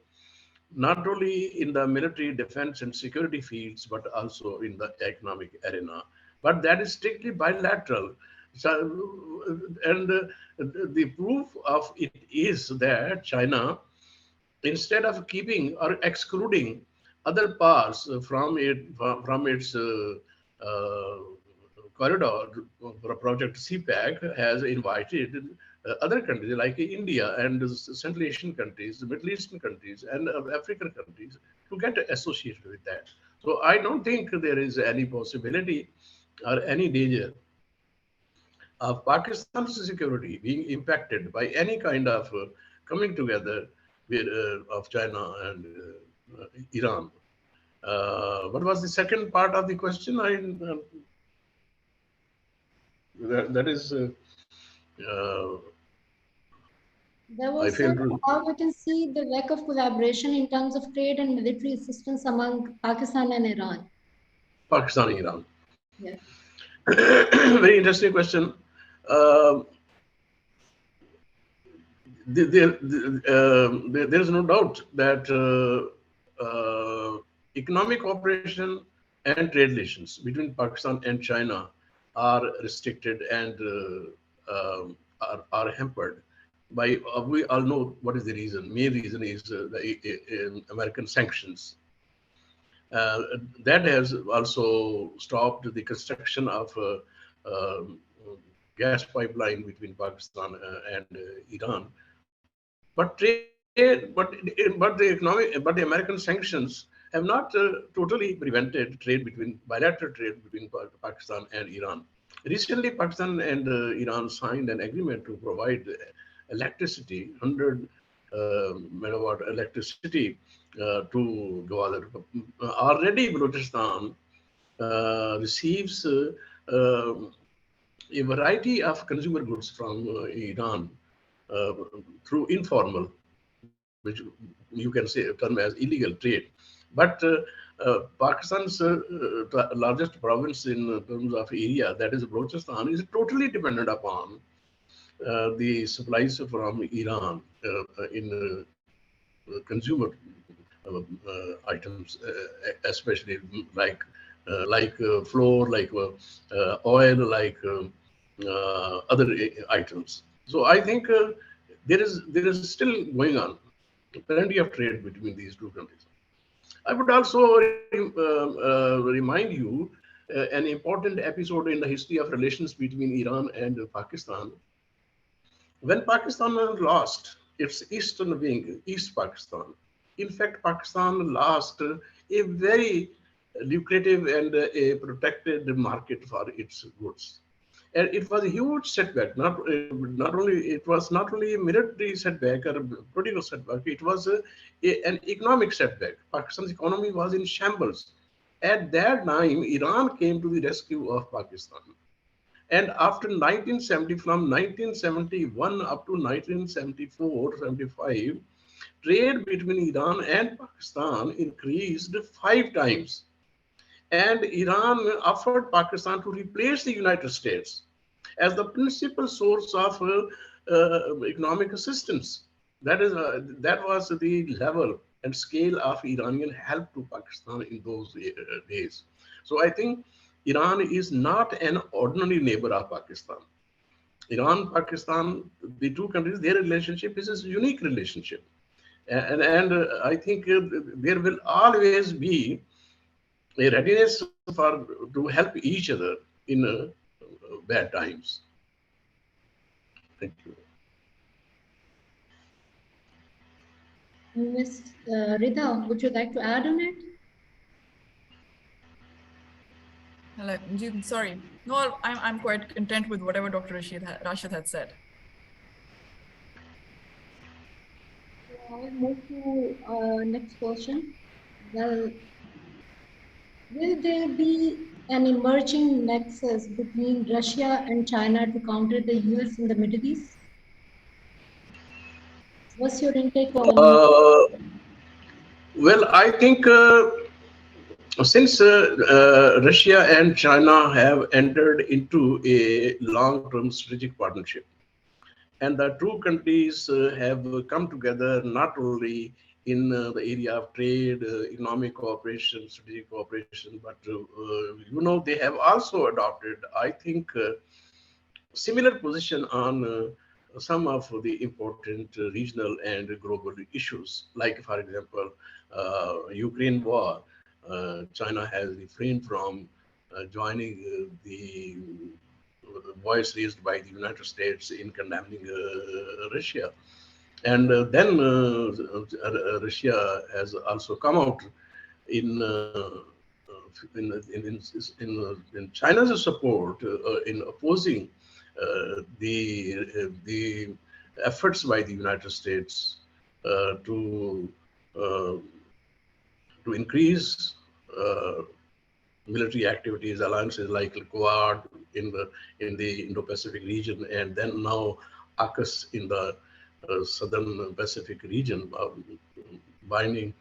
not only in the military, defense, and security fields, but also in the economic arena. But that is strictly bilateral. So, and the proof of it is that China, instead of keeping or excluding other parts from its uh, corridor project CPAC, has invited other countries like India and Central Asian countries, Middle Eastern countries, and African countries to get associated with that. So I don't think there is any possibility or any danger of Pakistan's security being impacted by any kind of coming together with, of China and Iran. What was the second part of the question? That is, There I was failed to. how we can see the lack of collaboration in terms of trade and military assistance among Pakistan and Iran. Pakistan, Iran. Yeah. Very interesting question. Uh, there is no doubt that economic cooperation and trade relations between Pakistan and China are restricted and are hampered by, we all know what is the reason. Main reason is the American sanctions. That has also stopped the construction of gas pipeline between Pakistan and Iran. But the American sanctions have not totally prevented bilateral trade between Pakistan and Iran. Recently, Pakistan and Iran signed an agreement to provide electricity, 100 megawatt electricity to Gwadar. Already, Balochistan receives a variety of consumer goods from Iran through informal, which you can say term as illegal trade. But Pakistan's largest province in terms of area, that is Balochistan, is totally dependent upon the supplies from Iran in consumer items, especially like flour, like oil, like other items. So I think there is still going on plenty of trade between these two countries. I would also remind you an important episode in the history of relations between Iran and Pakistan. When Pakistan lost its eastern wing, East Pakistan, in fact, Pakistan lost a very lucrative and a protected market for its goods. And it was a huge setback. It was not only a military setback or a political setback. It was an economic setback. Pakistan's economy was in shambles. At that time, Iran came to the rescue of Pakistan. And after 1970, from 1971 up to 1974, 75, trade between Iran and Pakistan increased 5 times. And Iran offered Pakistan to replace the United States as the principal source of economic assistance. That was the level and scale of Iranian help to Pakistan in those days. So I think Iran is not an ordinary neighbor of Pakistan. Iran, Pakistan, the two countries, their relationship is a unique relationship. And I think there will always be a readiness to help each other in bad times. Thank you. Ms. Rida, would you like to add on it? Sorry. No, I'm quite content with whatever Dr. Rashid had said. I'll move to next question. Well, will there be an emerging nexus between Russia and China to counter the US in the Middle East? What's your intake on? Well, I think since Russia and China have entered into a long-term strategic partnership, and the two countries have come together not only in the area of trade, economic cooperation, strategic cooperation, but they have also adopted, I think, similar position on some of the important regional and global issues. Like, for example, Ukraine war. China has refrained from joining the voice raised by the United States in condemning Russia. And then Russia has also come out in in China's support in opposing the efforts by the United States to increase military activities, alliances like Quad in the Indo-Pacific region, and then now AUKUS in the Southern Pacific region, binding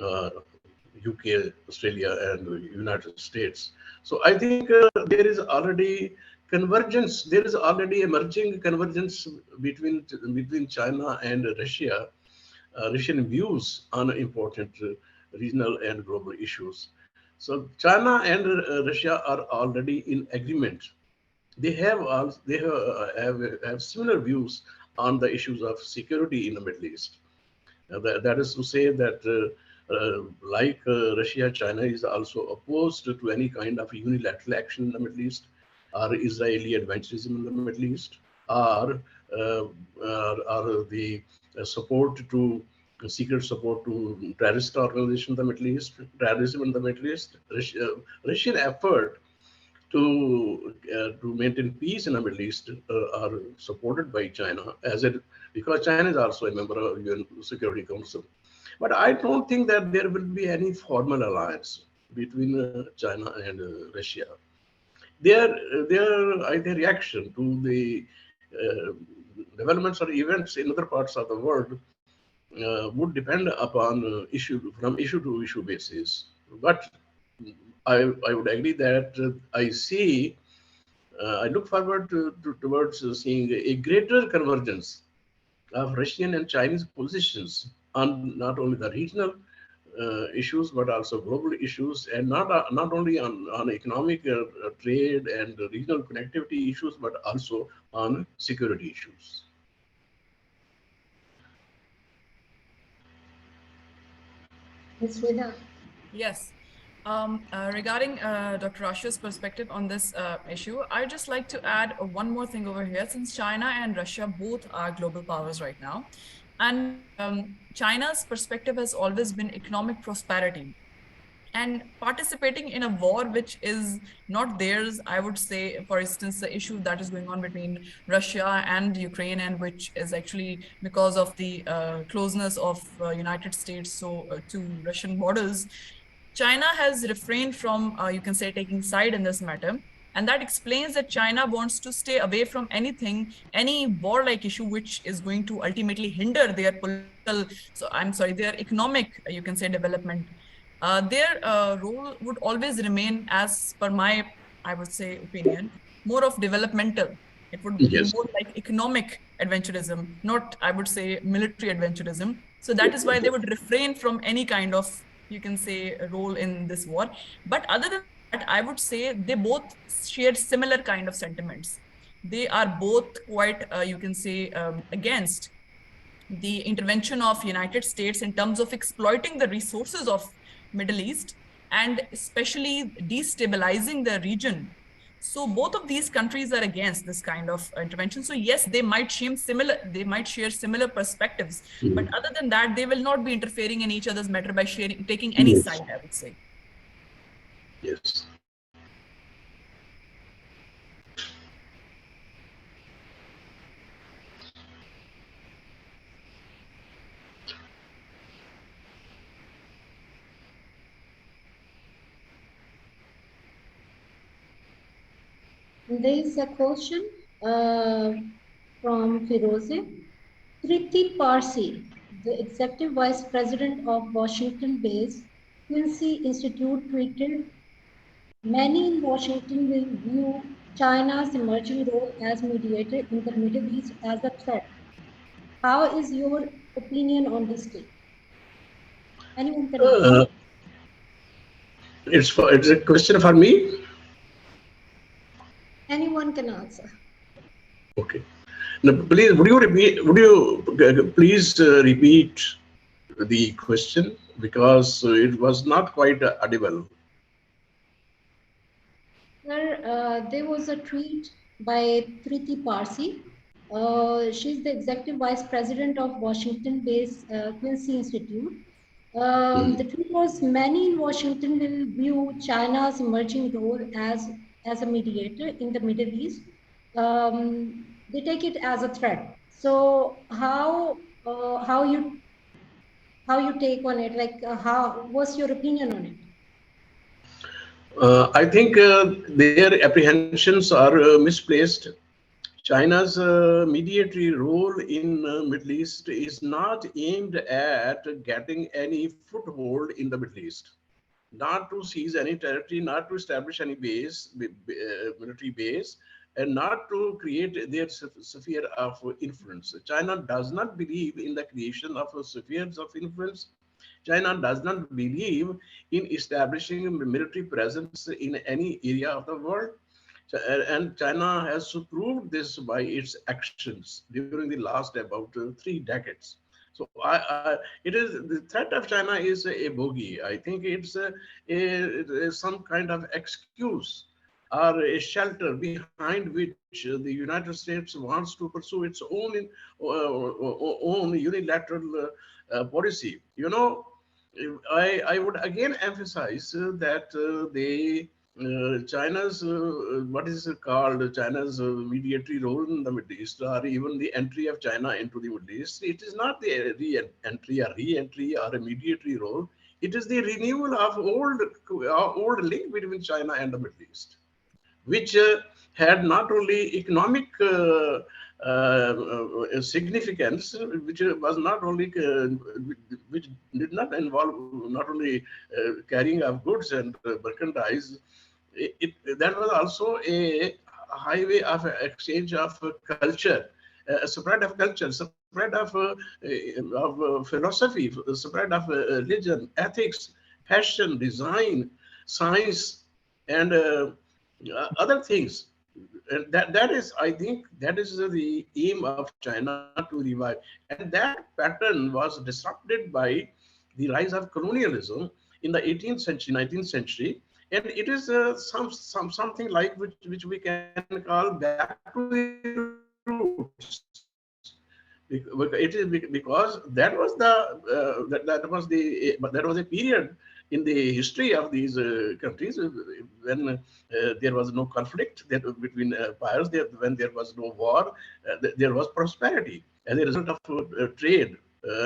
UK, Australia, and United States. So I think there is already convergence. There is already emerging convergence between China and Russia, Russian views on important regional and global issues. So China and Russia are already in agreement. They have similar views on the issues of security in the Middle East. That is to say that like Russia, China is also opposed to any kind of unilateral action in the Middle East, or Israeli adventurism in the Middle East, or the support to secret support to terrorist organizations in the Middle East, terrorism in the Middle East, Russian effort to maintain peace in the Middle East are supported by China because China is also a member of UN Security Council. But I don't think that there will be any formal alliance between China and Russia. Their reaction to the developments or events in other parts of the world would depend upon issue to issue basis. But I would agree that I look forward towards seeing a greater convergence of Russian and Chinese positions on not only the regional issues but also global issues, and not only on economic trade and regional connectivity issues, but also on security issues. Ms. Rida. Yes. Regarding Dr. Rashid's perspective on this issue, I'd just like to add one more thing over here. Since China and Russia both are global powers right now, and China's perspective has always been economic prosperity. And participating in a war which is not theirs, I would say, for instance, the issue that is going on between Russia and Ukraine, and which is actually because of the closeness of United States to Russian borders, China has refrained from, you can say, taking side in this matter. And that explains that China wants to stay away from any war-like issue, which is going to ultimately hinder their their economic, you can say, development. Their role would always remain, as per my, I would say, opinion, more of developmental. It would be more like economic adventurism, not, I would say, military adventurism. So that is why they would refrain from any kind of, you can say, a role in this war. But other than that, I would say they both share similar kind of sentiments. They are both quite, you can say, against the intervention of United States in terms of exploiting the resources of Middle East, and especially destabilizing the region So both of these countries are against this kind of intervention. So yes, they might share similar perspectives, but other than that, they will not be interfering in each other's matter by taking any Yes. side, I would say. Yes. There is a question from Firoze. Triti Parsi, the Executive Vice President of Washington-based Quincy Institute, tweeted, "Many in Washington will view China's emerging role as mediator in the Middle East as a threat." How is your opinion on this take? Anyone can answer. It's a question for me. Anyone can answer. Okay. Now, please, would you please repeat the question, because it was not quite audible. Sir, there was a tweet by Triti Parsi. She's the Executive Vice President of Washington-based Quincy Institute. The tweet was, "Many in Washington will view China's emerging role as a mediator in the Middle East. They take it as a threat." So how you take on it? Like, what's your opinion on it? I think their apprehensions are misplaced. China's mediatory role in Middle East is not aimed at getting any foothold in the Middle East, not to seize any territory, not to establish any base, military base, and not to create their sphere of influence. China does not believe in the creation of spheres of influence. China does not believe in establishing a military presence in any area of the world. And China has proved this by its actions during the last about 3 decades. So it is the threat of China is a bogey. I think it's some kind of excuse or a shelter behind which the United States wants to pursue its own unilateral policy. You know, I would again emphasize that China's what is called China's mediatory role in the Middle East, or even the entry of China into the Middle East, it is not the re-entry or a mediatory role. It is the renewal of old link between China and the Middle East, which had not only economic significance, which was not only which did not involve not only carrying of goods and merchandise. That was also a highway of exchange of culture, spread of culture, spread of philosophy, spread of religion, ethics, fashion, design, science, and other things. And that is, I think, that is the aim of China to revive. And that pattern was disrupted by the rise of colonialism in the 18th century, 19th century. And it is something like which we can call back to the roots. It is because that was a period in the history of these countries when there was no conflict between empires, when there was no war, there was prosperity as a result of trade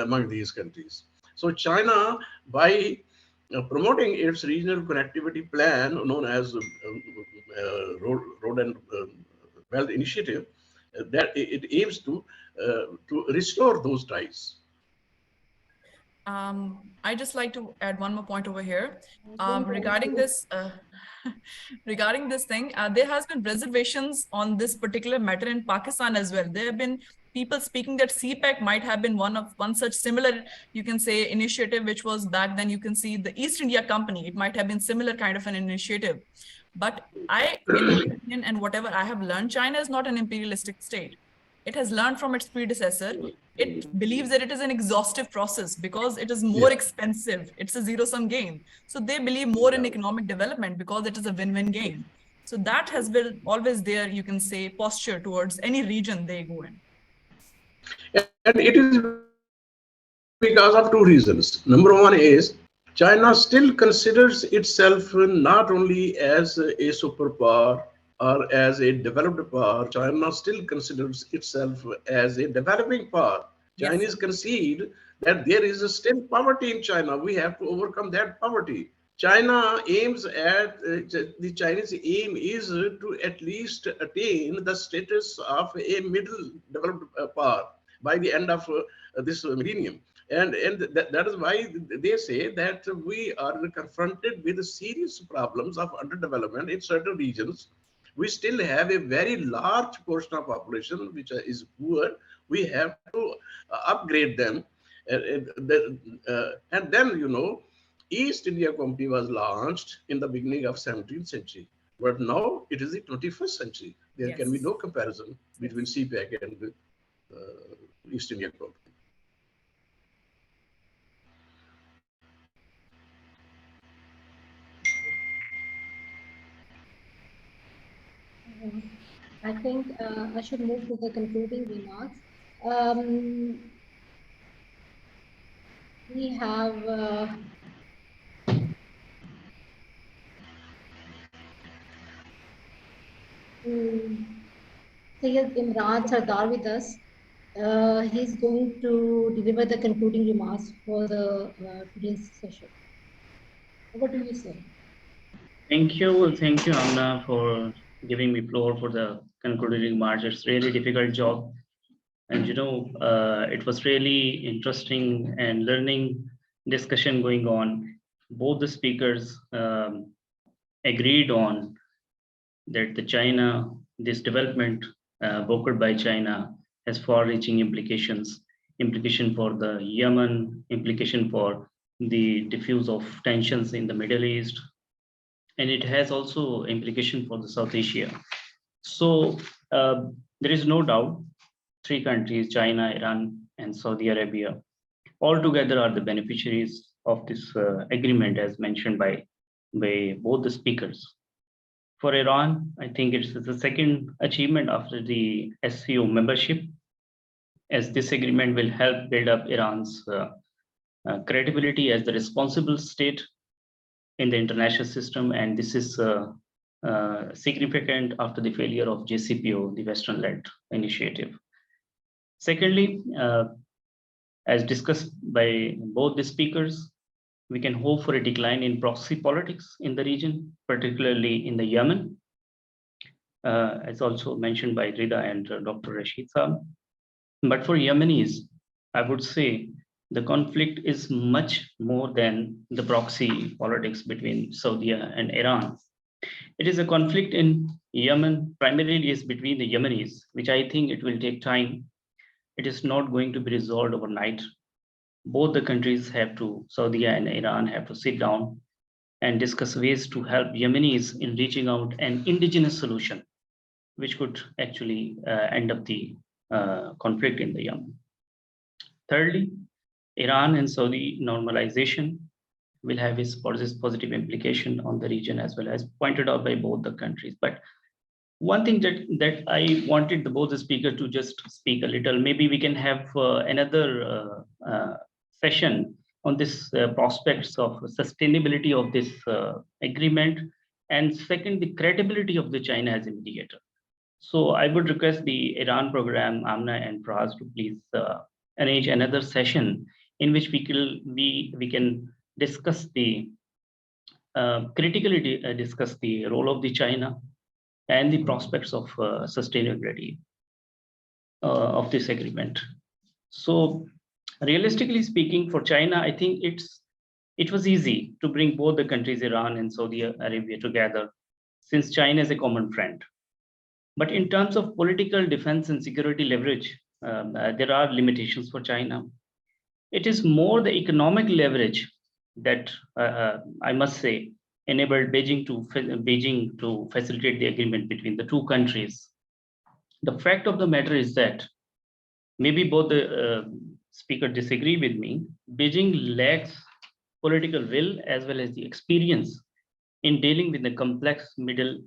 among these countries. So China, by promoting its regional connectivity plan known as Road and Wealth Initiative, that it aims to restore those ties. I just like to add one more point over here regarding this. Regarding this thing, there has been reservations on this particular matter in Pakistan as well. There have been people speaking that CPEC might have been one such similar, you can say, initiative, which was back then. You can see the East India Company. It might have been similar kind of an initiative. But in my opinion, and whatever I have learned, China is not an imperialistic state. It has learned from its predecessor. It believes that it is an exhaustive process because it is more expensive. It's a zero-sum game. So they believe more in economic development because it is a win-win game. So that has been always there, you can say, posture towards any region they go in. And it is because of two reasons. Number one is China still considers itself not only as a superpower or as a developed power, China still considers itself as a developing power. Yes, Chinese sir. concede that there is still poverty in China. We have to overcome that poverty. China aims at, the Chinese aim is to at least attain the status of a middle developed power by the end of this millennium. And that is why they say that we are confronted with serious problems of underdevelopment in certain regions. We still have a very large portion of population which is poor. We have to upgrade them. And then, you know, East India Company was launched in the beginning of 17th century. But now it is the 21st century. There can be Yes. no comparison between CPEC and East India Company. I think I should move to the concluding remarks. We have Syed Imran Sardar with us. He's going to deliver the concluding remarks for the today's session. Over to you, sir. Thank you, Amna, for giving me floor for the concluding remarks. It's really difficult job, and it was really interesting and learning discussion going on. Both the speakers agreed on that this development brokered by China has far-reaching implication for the Yemen, implication for the diffuse of tensions in the Middle East, and it has also implication for the South Asia. So there is no doubt, three countries, China, Iran, and Saudi Arabia, all together are the beneficiaries of this agreement, as mentioned by both the speakers. For Iran, I think it's the second achievement after the SCO membership, as this agreement will help build up Iran's credibility as the responsible state in the international system, and this is significant after the failure of JCPO, the Western-led initiative. Secondly, as discussed by both the speakers, we can hope for a decline in proxy politics in the region, particularly in the Yemen, as also mentioned by Rida and Dr. Rashid Saab. But for Yemenis, I would say the conflict is much more than the proxy politics between Saudi and Iran. It is a conflict in Yemen, primarily is between the Yemenis, which I think it will take time. It is not going to be resolved overnight. Both the countries Saudi and Iran have to sit down and discuss ways to help Yemenis in reaching out an indigenous solution, which could actually end up the conflict in the Yemen. Thirdly, Iran and Saudi normalization will have its positive implication on the region, as well as pointed out by both the countries. But one thing that I wanted both the speakers to just speak a little, maybe we can have another session on this prospects of sustainability of this agreement, and second, the credibility of the China as a mediator. So I would request the Iran program, Amna and Praz, to please arrange another session in which we can discuss critically discuss the role of the China and the prospects of sustainability of this agreement. So realistically speaking, for China, I think it was easy to bring both the countries, Iran and Saudi Arabia, together, since China is a common friend. But in terms of political defense and security leverage, there are limitations for China. It is more the economic leverage that I must say enabled Beijing to facilitate the agreement between the two countries. The fact of the matter is that maybe both the speakers disagree with me. Beijing lacks political will as well as the experience in dealing with the complex Middle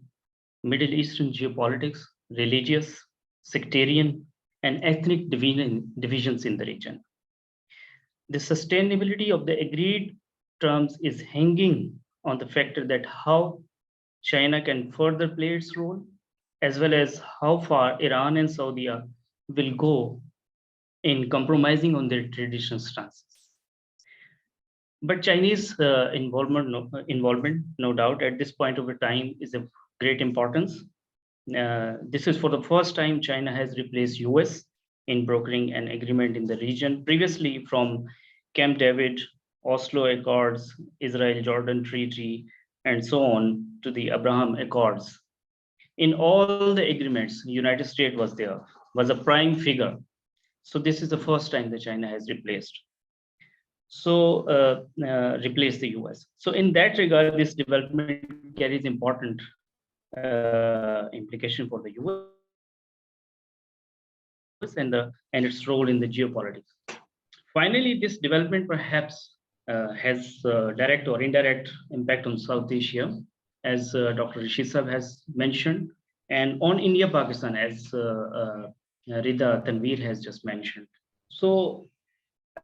Middle Eastern geopolitics, religious, sectarian, and ethnic divisions in the region. The sustainability of the agreed terms is hanging on the factor that how China can further play its role, as well as how far Iran and Saudi will go in compromising on their traditional stances. But Chinese involvement, no doubt, at this point of time is of great importance. This is for the first time China has replaced US in brokering an agreement in the region. Previously, from Camp David, Oslo Accords, Israel-Jordan Treaty, and so on to the Abraham Accords. In all the agreements, the United States was there, was a prime figure. So this is the first time that China has replaced. So replace the US. So in that regard, this development carries important implication for the US and its role in the geopolitics. Finally, this development perhaps has direct or indirect impact on South Asia, as Dr. Rashid has mentioned, and on India-Pakistan, as Rida Tanvir has just mentioned. So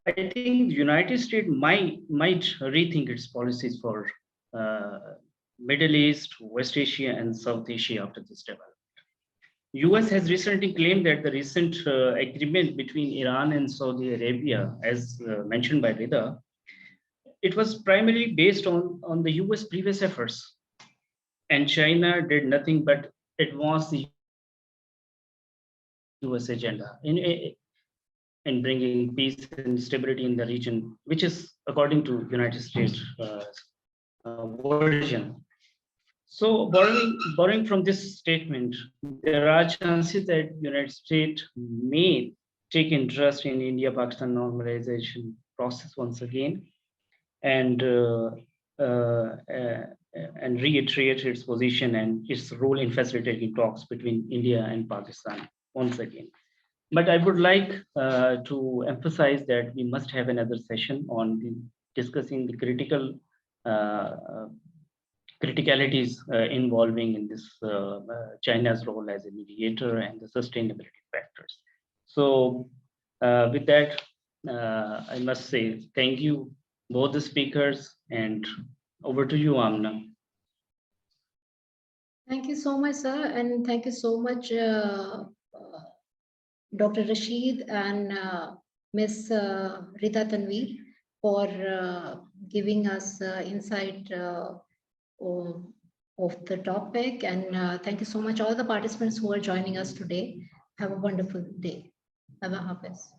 I think the United States might rethink its policies for Middle East, West Asia, and South Asia after this development. US has recently claimed that the recent agreement between Iran and Saudi Arabia, as mentioned by Rida, it was primarily based on the US previous efforts. And China did nothing but advance the US agenda in bringing peace and stability in the region, which is according to United States version. So borrowing from this statement, there are chances that United States may take interest in India-Pakistan normalization process once again, and reiterate its position and its role in facilitating talks between India and Pakistan once again. But I would like to emphasize that we must have another session on discussing the criticalities involving in this China's role as a mediator and the sustainability factors. So with that, I must say thank you, both the speakers, and over to you, Amna. Thank you so much, sir, and thank you so much, Dr. Rashid and Ms. Rida Tanvir, for giving us insight of the topic. And thank you so much, all the participants who are joining us today. Have a wonderful day. Have a hafiz.